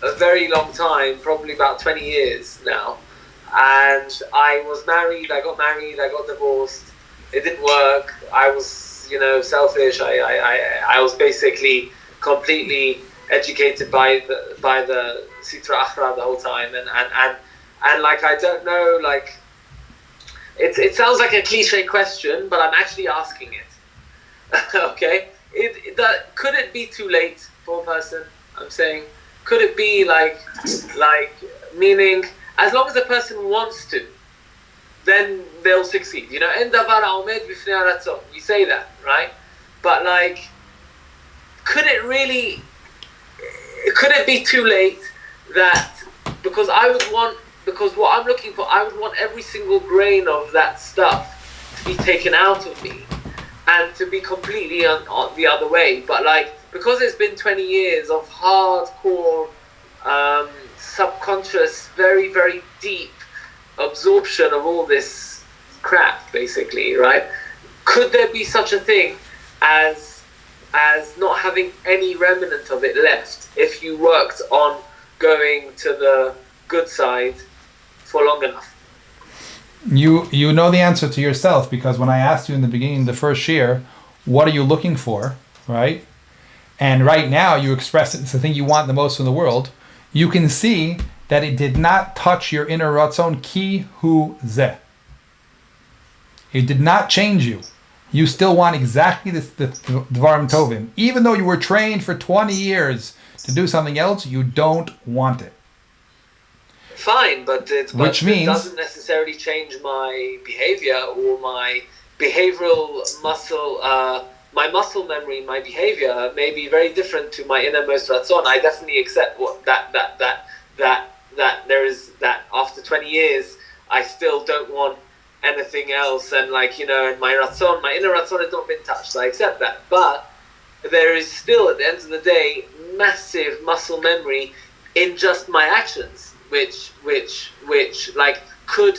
a very long time, probably about 20 years now. And I was married, I got divorced. It didn't work. I was, selfish. I was basically completely educated by the Sitra Achra the whole time, and like I don't know, like it sounds like a cliche question, but I'm actually asking it. Okay, could it be too late for a person? I'm saying, could it be like meaning as long as a person wants to, then they'll succeed. En davar ha'omed b'fnei haratzon. We say that, right? But like, could it be too late that because what I'm looking for, I would want every single grain of that stuff to be taken out of me and to be completely on the other way. But like, because it's been 20 years of hardcore, subconscious, very, very deep absorption of all this crap, basically, right? Could there be such a thing as not having any remnant of it left if you worked on going to the good side for long enough? You know the answer to yourself, because when I asked you in the beginning, the first year, what are you looking for, right? And right now you express it's the thing you want the most in the world. You can see that it did not touch your inner ratzon ki hu zeh. It did not change you. You still want exactly the dvarim tovim. Even though you were trained for 20 years to do something else, you don't want it. Fine, but it doesn't necessarily change my behavior or my behavioral muscle, my muscle memory, my behavior may be very different to my innermost ratzon. I definitely accept that there is that after 20 years, I still don't want anything else, and like, and my inner ratzon has not been touched. I accept that, but there is still, at the end of the day, massive muscle memory in just my actions, which like could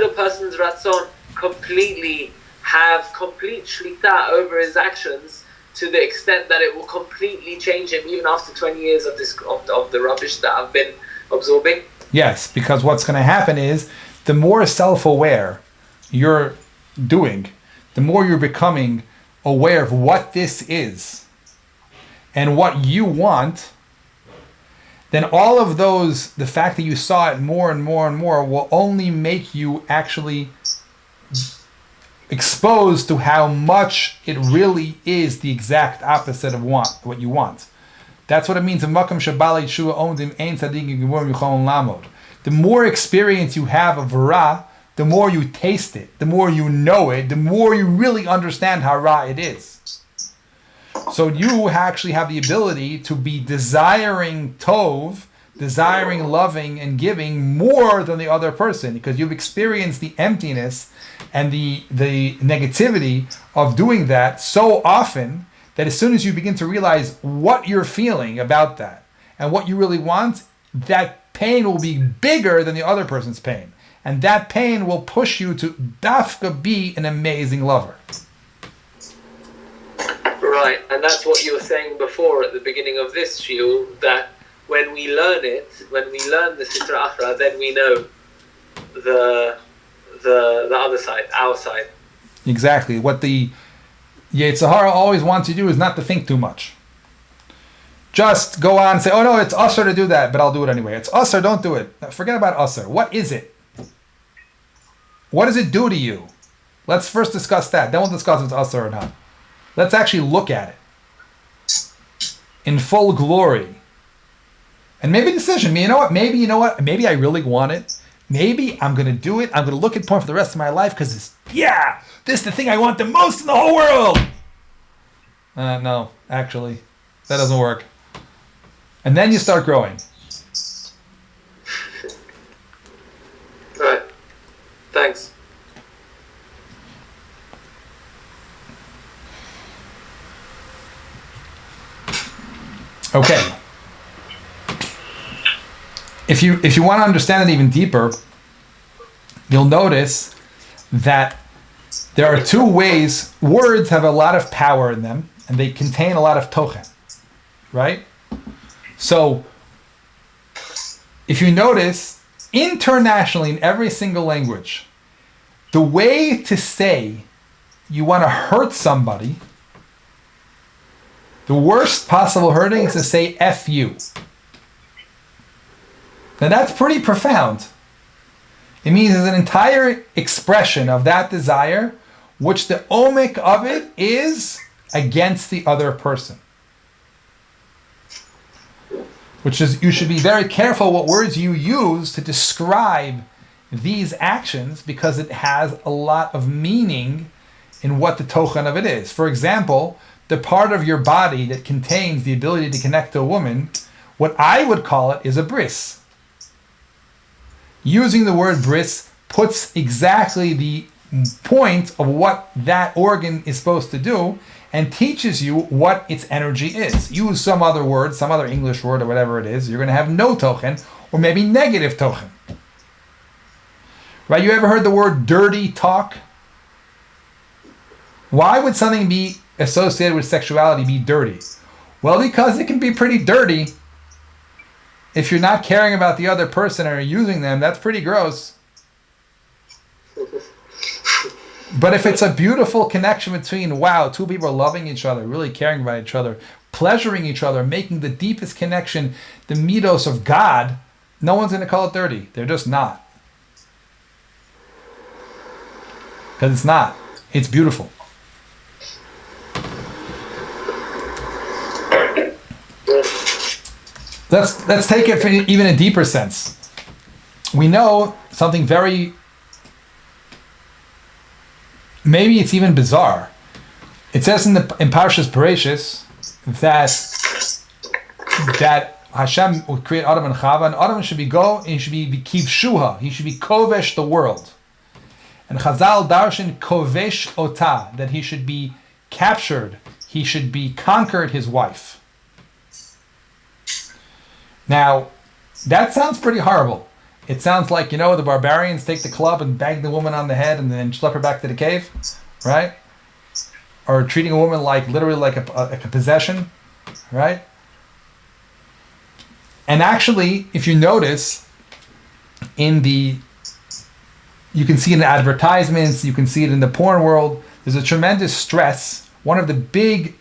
a person's ratzon completely have complete shlita over his actions to the extent that it will completely change him even after 20 years of the rubbish that I've been absorbing? Yes, because what's going to happen is the more self-aware you're doing, the more you're becoming aware of what this is and what you want, then all of those, the fact that you saw it more and more and more, will only make you actually exposed to how much it really is the exact opposite of what you want. That's what it means. The more experience you have of Ra, the more you taste it, the more you know it, the more you really understand how Ra it is. So you actually have the ability to be desiring Tov, desiring loving and giving more than the other person, because you've experienced the emptiness and the negativity of doing that so often that as soon as you begin to realize what you're feeling about that and what you really want, that pain will be bigger than the other person's pain. And that pain will push you to dafka be an amazing lover. Right, and that's what you were saying before at the beginning of this shiur, that when we learn it, when we learn the Sitra Achra, then we know the other side, our side. Exactly. What the Yetzer Hara always wants you to do is not to think too much. Just go on and say, oh no, it's usher to do that, but I'll do it anyway. It's usher, don't do it. Forget about usher. What is it? What does it do to you? Let's first discuss that. Then we'll discuss if it's usher or not. Let's actually look at it in full glory and make a decision. You know what? Maybe I really want it. Maybe I'm going to do it. I'm going to look at porn for the rest of my life because this is the thing I want the most in the whole world. No, actually, that doesn't work. And then you start growing. Right. Thanks. Okay. If you want to understand it even deeper, you'll notice that there are two ways. Words have a lot of power in them, and they contain a lot of tochen, right? So, if you notice, internationally in every single language, the way to say you want to hurt somebody, the worst possible hurting is to say F you. Now that's pretty profound. It means there's an entire expression of that desire, which the omic of it is against the other person. Which is, you should be very careful what words you use to describe these actions, because it has a lot of meaning in what the tochen of it is. For example, the part of your body that contains the ability to connect to a woman, what I would call it is a bris. Using the word bris puts exactly the point of what that organ is supposed to do and teaches you what its energy is. Use some other word, some other English word or whatever it is, you're going to have no tochen or maybe negative tochen. Right? You ever heard the word dirty talk? Why would something be associated with sexuality be dirty? Well, because it can be pretty dirty. If you're not caring about the other person or using them, that's pretty gross. But if it's a beautiful connection between, wow, two people are loving each other, really caring about each other, pleasuring each other, making the deepest connection, the midos of God, no one's going to call it dirty. They're just not. Because it's not. It's beautiful. Let's take it for even a deeper sense. We know something very, maybe it's even bizarre. It says in Parshas Bereshis that Hashem would create Adam and Chava, and Adam should be he should be kivshuha, he should be kovesh the world. And Chazal darshan kovesh ota, that he should be captured, he should be conquered his wife. Now, that sounds pretty horrible. It sounds like, the barbarians take the club and bang the woman on the head and then schlep her back to the cave, right? or treating a woman like literally like a possession, right? And actually, if you notice, you can see it in advertisements, you can see it in the porn world, there's a tremendous stress. One of the big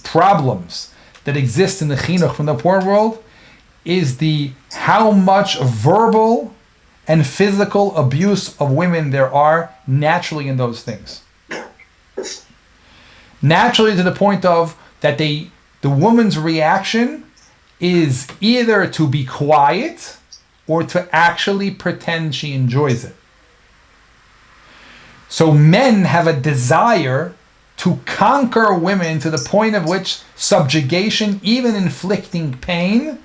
problems that exists in the chinuch from the porn world is how much verbal and physical abuse of women there are naturally in those things. Naturally, to the point of that the woman's reaction is either to be quiet or to actually pretend she enjoys it. So men have a desire to conquer women to the point of which subjugation, even inflicting pain,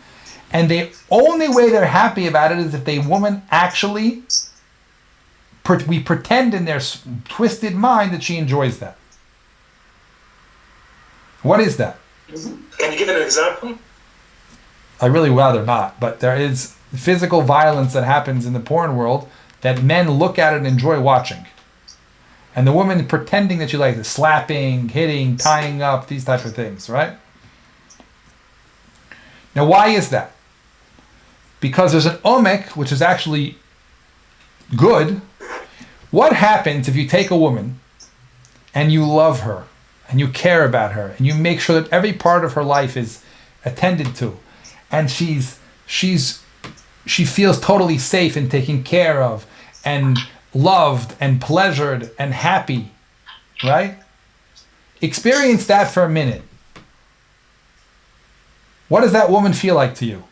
and the only way they're happy about it is if the woman actually, we pretend in their twisted mind that she enjoys that. What is that? Can you give an example? I really rather not, but there is physical violence that happens in the porn world that men look at it and enjoy watching. And the woman pretending that she likes it, slapping, hitting, tying up, these type of things, right? Now, why is that? Because there's an omek, which is actually good. What happens if you take a woman and you love her and you care about her and you make sure that every part of her life is attended to, and she feels totally safe and taken care of and loved and pleasured and happy, right? Experience that for a minute. What does that woman feel like to you?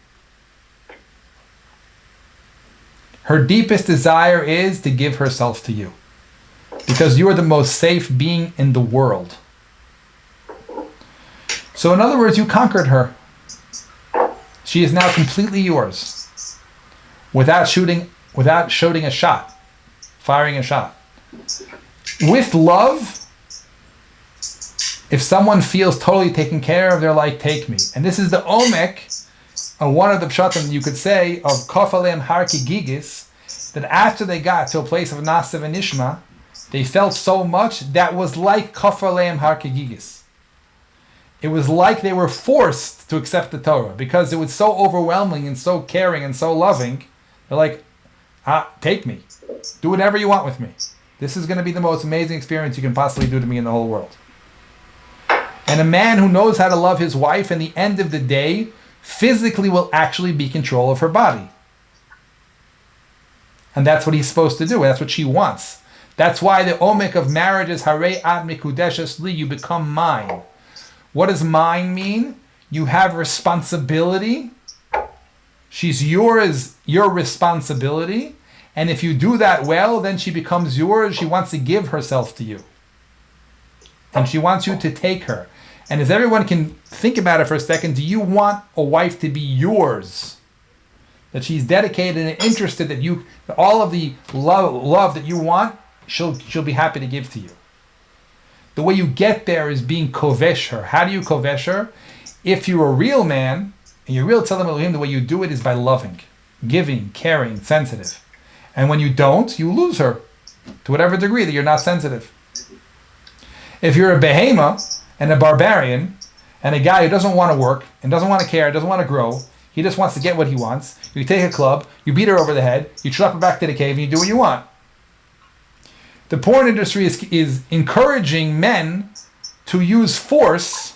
Her deepest desire is to give herself to you because you are the most safe being in the world. So in other words, you conquered her. She is now completely yours without shooting a shot, firing a shot. With love, if someone feels totally taken care of, they're like, take me. And this is the omek, one of the pshatim you could say of kofalem harki gigis, that after they got to a place of nasav and nishma, they felt so much that was like kofalem harki gigis. It was like they were forced to accept the Torah because it was so overwhelming and so caring and so loving. They're like, take me. Do whatever you want with me. This is going to be the most amazing experience you can possibly do to me in the whole world. And a man who knows how to love his wife, in the end of the day, physically will actually be in control of her body. And that's what he's supposed to do. That's what she wants. That's why the omek of marriage is harei ad mikudeshes li, you become mine. What does mine mean? You have responsibility. She's yours, your responsibility. And if you do that well, then she becomes yours. She wants to give herself to you. And she wants you to take her. And as everyone can think about it for a second, do you want a wife to be yours? That she's dedicated and interested, that all of the love that you want, she'll be happy to give to you. The way you get there is being kovesh her. How do you kovesh her? If you're a real man, and you're real Tzelem Elohim, the way you do it is by loving, giving, caring, sensitive. And when you don't, you lose her to whatever degree that you're not sensitive. If you're a behemoth and a barbarian and a guy who doesn't want to work and doesn't want to care, doesn't want to grow, he just wants to get what he wants, you take a club, you beat her over the head, you schlep her back to the cave, and you do what you want. The porn industry is encouraging men to use force,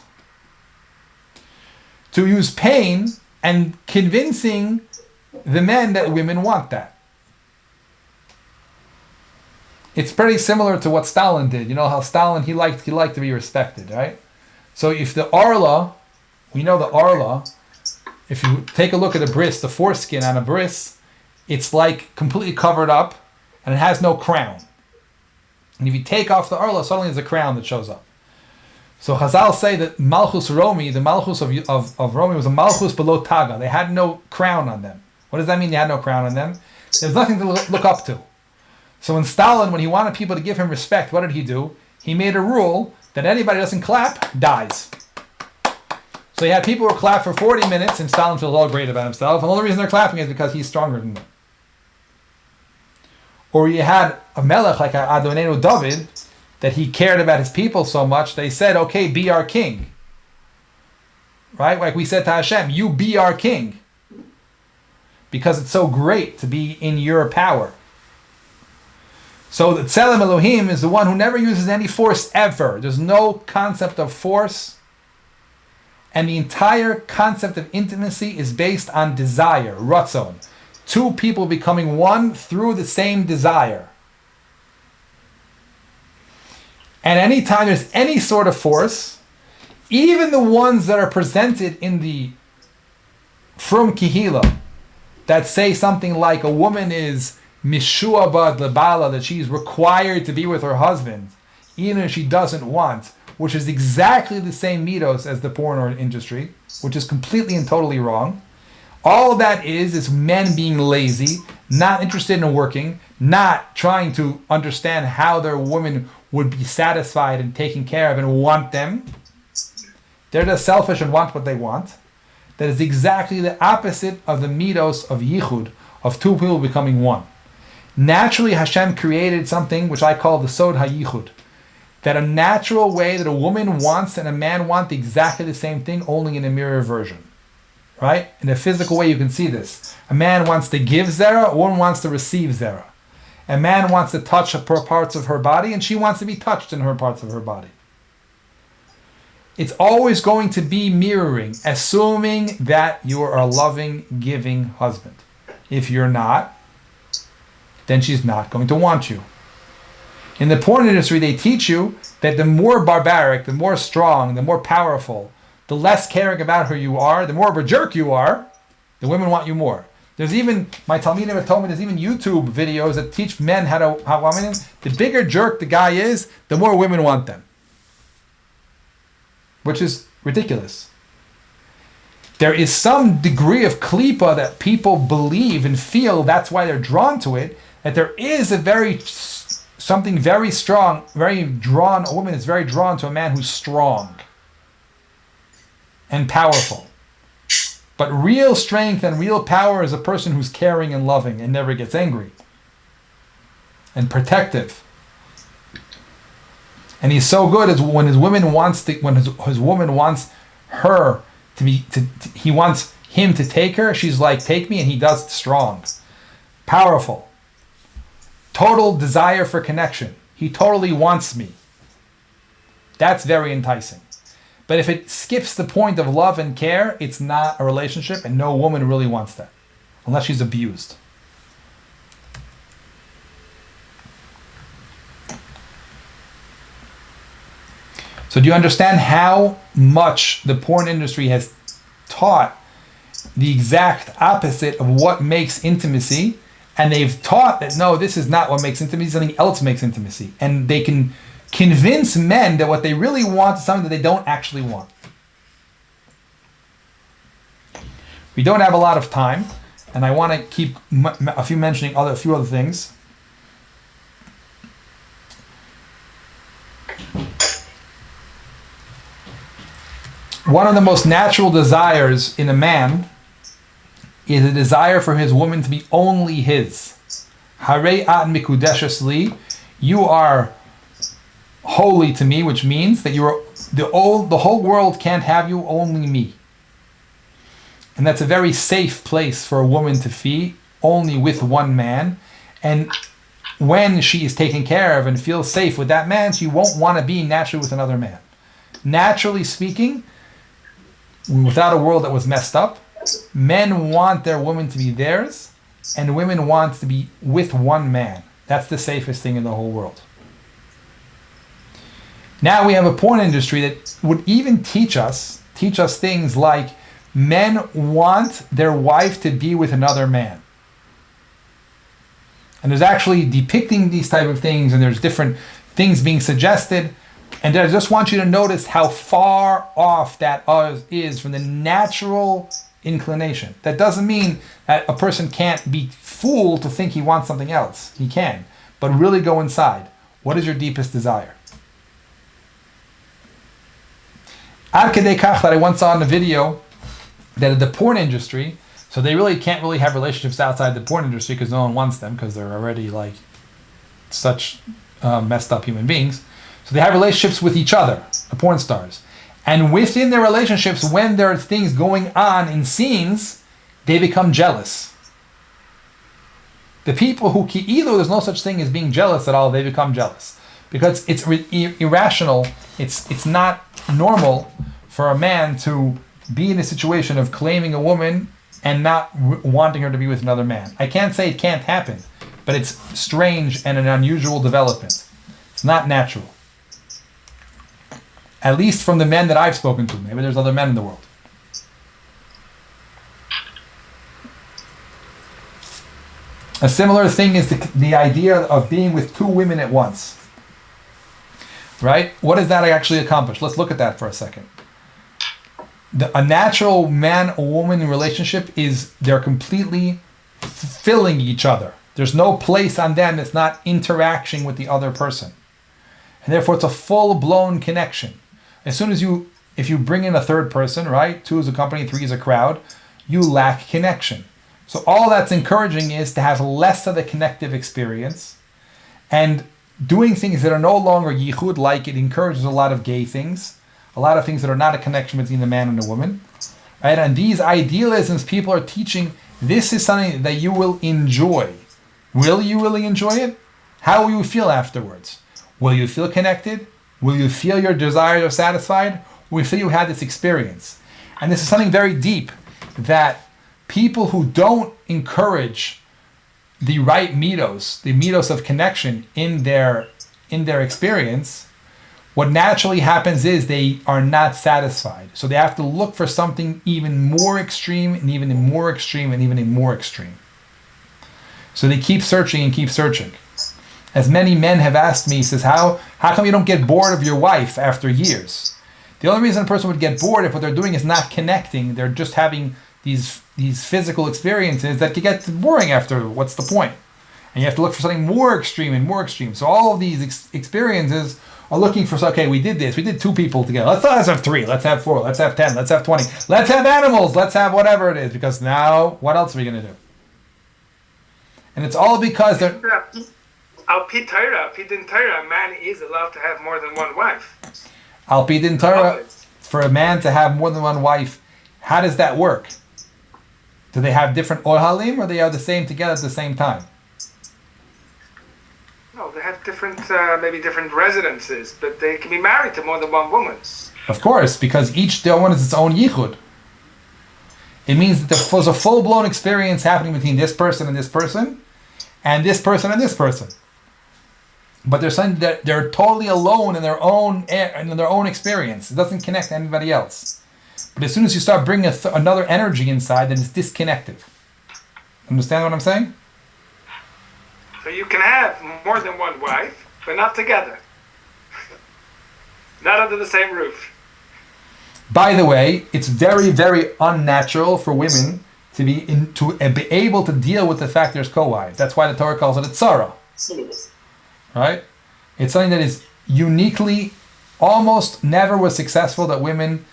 to use pain, and convincing the men that women want that. It's pretty similar to what Stalin did. You know how Stalin, he liked to be respected, right? So if the Arla, we know the Arla, if you take a look at a bris, the foreskin on a bris, it's like completely covered up and it has no crown. And if you take off the Arla, suddenly there's a crown that shows up. So Chazal say that Malchus Romi, the Malchus of Romi, was a Malchus below Taga. They had no crown on them. What does that mean, they had no crown on them? There's nothing to look up to. So when Stalin, when he wanted people to give him respect, what did he do? He made a rule that anybody who doesn't clap, dies. So you had people who clap for 40 minutes, and Stalin feels all great about himself, and the only reason they're clapping is because he's stronger than them. Or you had a melech like Adonenu David, that he cared about his people so much, they said, okay, be our king. Right? Like we said to Hashem, you be our king. Because it's so great to be in your power. So the Tselem Elohim is the one who never uses any force ever. There's no concept of force. And the entire concept of intimacy is based on desire, ratzon. Two people becoming one through the same desire. And anytime there's any sort of force, even the ones that are presented in the Frum Kihila, that say something like a woman is mishuabad lebala, that she's required to be with her husband, even if she doesn't want, which is exactly the same mitos as the porn industry, which is completely and totally wrong. All that is men being lazy, not interested in working, not trying to understand how their women would be satisfied and taken care of and want them. They're just selfish and want what they want. That is exactly the opposite of the mitos of yichud, of two people becoming one. Naturally, Hashem created something which I call the sod hayichud, that a natural way that a woman wants and a man want exactly the same thing, only in a mirror version. Right? In a physical way, you can see this. A man wants to give zera, a woman wants to receive zera. A man wants to touch parts of her body, and she wants to be touched in her parts of her body. It's always going to be mirroring, assuming that you are a loving, giving husband. If you're not, then she's not going to want you. In the porn industry, they teach you that the more barbaric, the more strong, the more powerful, the less caring about who you are, the more of a jerk you are, the women want you more. There's even, my Talmidim have told me, there's even YouTube videos that teach men how women, the bigger jerk the guy is, the more women want them. Which is ridiculous. There is some degree of klipa that people believe and feel, that's why they're drawn to it, that there is something very strong, a woman is very drawn to a man who's strong and powerful. But real strength and real power is a person who's caring and loving and never gets angry and protective. And he's so good as when his woman wants to, when his woman wants her to be, he wants him to take her. She's like, take me, and he does it strong, powerful, total desire for connection. He totally wants me. That's very enticing. But if it skips the point of love and care, it's not a relationship, and no woman really wants that, unless she's abused. So do you understand how much the porn industry has taught the exact opposite of what makes intimacy? And they've taught that, no, this is not what makes intimacy, something else makes intimacy. And they can convince men that what they really want is something that they don't actually want. We don't have a lot of time, and I want to keep mentioning a few other things. One of the most natural desires in a man is a desire for his woman to be only his. Harei at mikudeshes li, you are holy to me, which means that you are the whole world can't have you, only me. And that's a very safe place for a woman to be, only with one man. And when she is taken care of and feels safe with that man, she won't want to be naturally with another man. Naturally speaking, without a world that was messed up, men want their woman to be theirs, and women want to be with one man. That's the safest thing in the whole world. Now we have a porn industry that would even teach us things like men want their wife to be with another man. And there's actually depicting these type of things, and there's different things being suggested. And I just want you to notice how far off that is from the natural inclination. That doesn't mean that a person can't be fooled to think he wants something else. He can. But really go inside. What is your deepest desire? Ad kedei kach that I once saw in a video that the porn industry, so they really can't really have relationships outside the porn industry because no one wants them because they're already like such messed up human beings. So they have relationships with each other, the porn stars. And within their relationships, when there are things going on in scenes, they become jealous. The people who either there's no such thing as being jealous at all, they become jealous. Because it's irrational, it's not normal for a man to be in a situation of claiming a woman and not wanting her to be with another man. I can't say it can't happen, but it's strange and an unusual development. It's not natural. At least from the men that I've spoken to. Maybe there's other men in the world. A similar thing is the idea of being with two women at once. Right? What does that actually accomplish? Let's look at that for a second. A natural man or woman relationship is they're completely filling each other. There's no place on them that's not interaction with the other person. And therefore it's a full-blown connection. As soon as if you bring in a third person, right? 2 is a company, 3 is a crowd, you lack connection. So all that's encouraging is to have less of a connective experience and doing things that are no longer yichud, like it encourages a lot of gay things, a lot of things that are not a connection between the man and the woman. Right? And these idealisms people are teaching, this is something that you will enjoy. Will you really enjoy it? How will you feel afterwards? Will you feel connected? Will you feel your desires are satisfied? Will you feel you had this experience? And this is something very deep, that people who don't encourage the right mitos, the mitos of connection in their experience, what naturally happens is they are not satisfied. So they have to look for something even more extreme and even more extreme and even more extreme. So they keep searching and keep searching. As many men have asked me, he says, how come you don't get bored of your wife after years? The only reason a person would get bored if what they're doing is not connecting, they're just having these physical experiences that could get boring after, what's the point? And you have to look for something more extreme and more extreme. So all of these experiences are looking for, okay, we did this, we did 2 people together. Let's have 3, let's have 4, let's have 10, let's have 20, let's have animals, let's have whatever it is, because now, what else are we going to do? And it's all because they're... Al Pi Din Torah, a man is allowed to have more than one wife. Al Pi Din Torah, for a man to have more than one wife, how does that work? Do they have different ohalim, or they are the same together at the same time? No, they have different, maybe different residences, but they can be married to more than one woman. Of course, because each one is its own yichud. It means that there's a full-blown experience happening between this person and this person, and this person and this person. But they're saying that they're totally alone in their own experience. It doesn't connect to anybody else. But as soon as you start bringing another energy inside, then it's disconnected. Understand what I'm saying? So you can have more than one wife, but not together. Not under the same roof. By the way, it's very, very unnatural for women to be able to deal with the fact there's co-wives. That's why the Torah calls it a tzara. Right? It's something that is uniquely, almost never was successful that women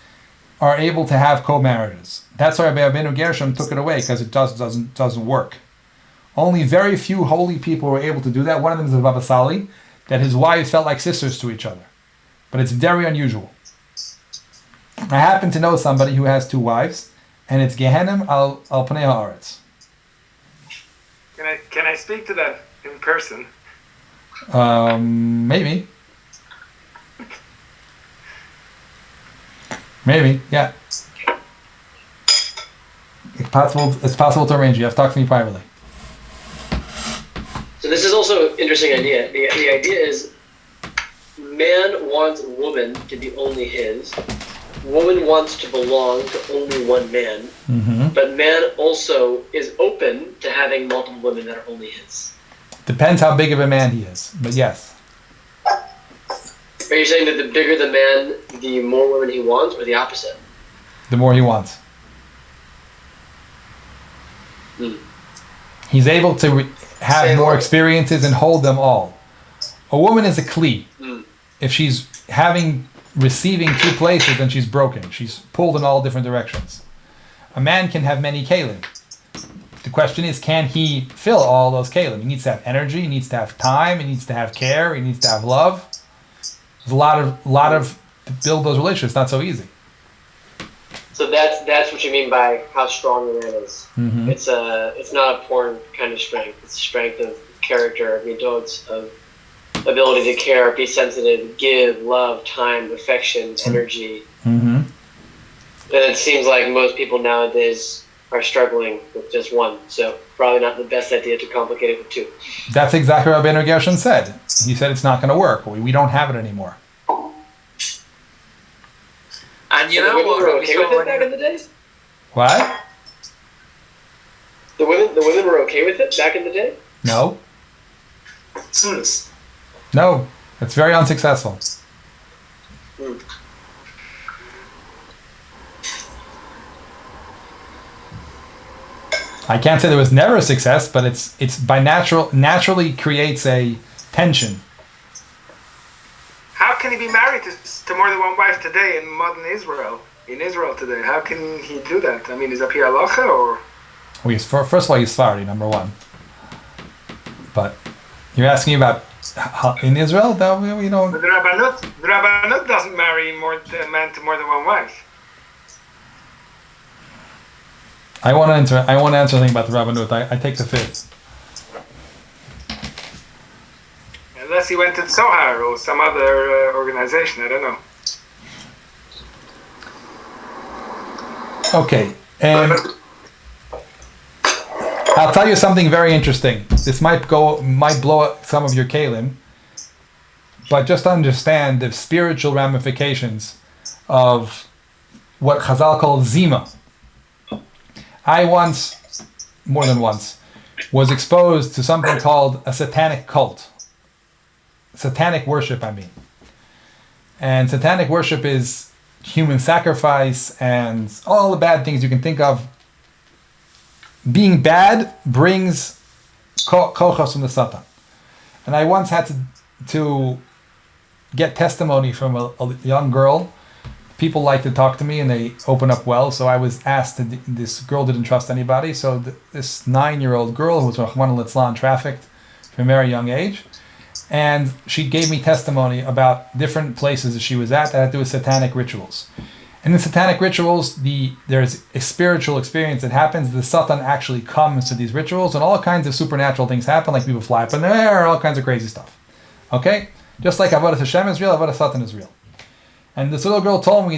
are able to have co-marriages. That's why Rabbi Abinu Gershom took it away, because it doesn't work. Only very few holy people were able to do that. One of them is the Baba Sali, that his wives felt like sisters to each other. But it's very unusual. I happen to know somebody who has 2 wives, and it's Gehenim al Pnei Haaretz. Can I speak to that in person? Maybe. Maybe, yeah. It's possible to arrange. You have to talk to me privately. So this is also an interesting idea. The idea is, man wants woman to be only his. Woman wants to belong to only one man. Mm-hmm. But man also is open to having multiple women that are only his. Depends how big of a man he is, but yes. Are you saying that the bigger the man, the more women he wants, or the opposite? The more he wants. He's able to have more experiences and hold them all. A woman is a kli. If she's receiving 2 places, then she's broken. She's pulled in all different directions. A man can have many kelim. The question is, can he fill all those kelim? He needs to have energy, he needs to have time, he needs to have care, he needs to have love. There's a lot of to build those relationships. It's not so easy. So that's what you mean by how strong the man is. Mm-hmm. It's not a porn kind of strength. It's a strength of character, of midot, of ability to care, be sensitive, give, love, time, affection, energy. Mm-hmm. And it seems like most people nowadays are struggling with just one. So probably not the best idea to complicate it with two. That's exactly what Rabbi Gershon said. He said it's not going to work. We don't have it anymore. And you So know the women what? were Rabbi okay Yisrael, with it when back you- in the days? What? The women were okay with it back in the day? No. Soonest. No. It's very unsuccessful. I can't say there was never a success, but it's by naturally creates a tension. How can he be married to more than one wife today in modern Israel? In Israel today, how can he do that? I mean, is that pia halacha or? Well, first of all, he's Sephardi, number one. But you're asking about in Israel? No, we don't. But the Rabbanut doesn't marry a man to more than one wife. I want to answer something about the Rabbanut. I take the fifth. Unless he went to Tzohar or some other organization, I don't know. Okay, and I'll tell you something very interesting. This might blow up some of your kalim, but just understand the spiritual ramifications of what Chazal called zima. I once, more than once, was exposed to something called a satanic cult. Satanic worship, I mean. And satanic worship is human sacrifice and all the bad things you can think of. Being bad brings kochos from the Satan. And I once had to get testimony from a young girl. People like to talk to me and they open up well. So I was asked, this girl didn't trust anybody. So this 9-year-old girl who was Rahman al-Islam trafficked from a very young age. And she gave me testimony about different places that she was at that had to do with satanic rituals. And in satanic rituals, there's a spiritual experience that happens. The Satan actually comes to these rituals and all kinds of supernatural things happen, like people fly up in the air, all kinds of crazy stuff. Okay? Just like Avodas Hashem is real, Avodas Satan is real. And this little girl told me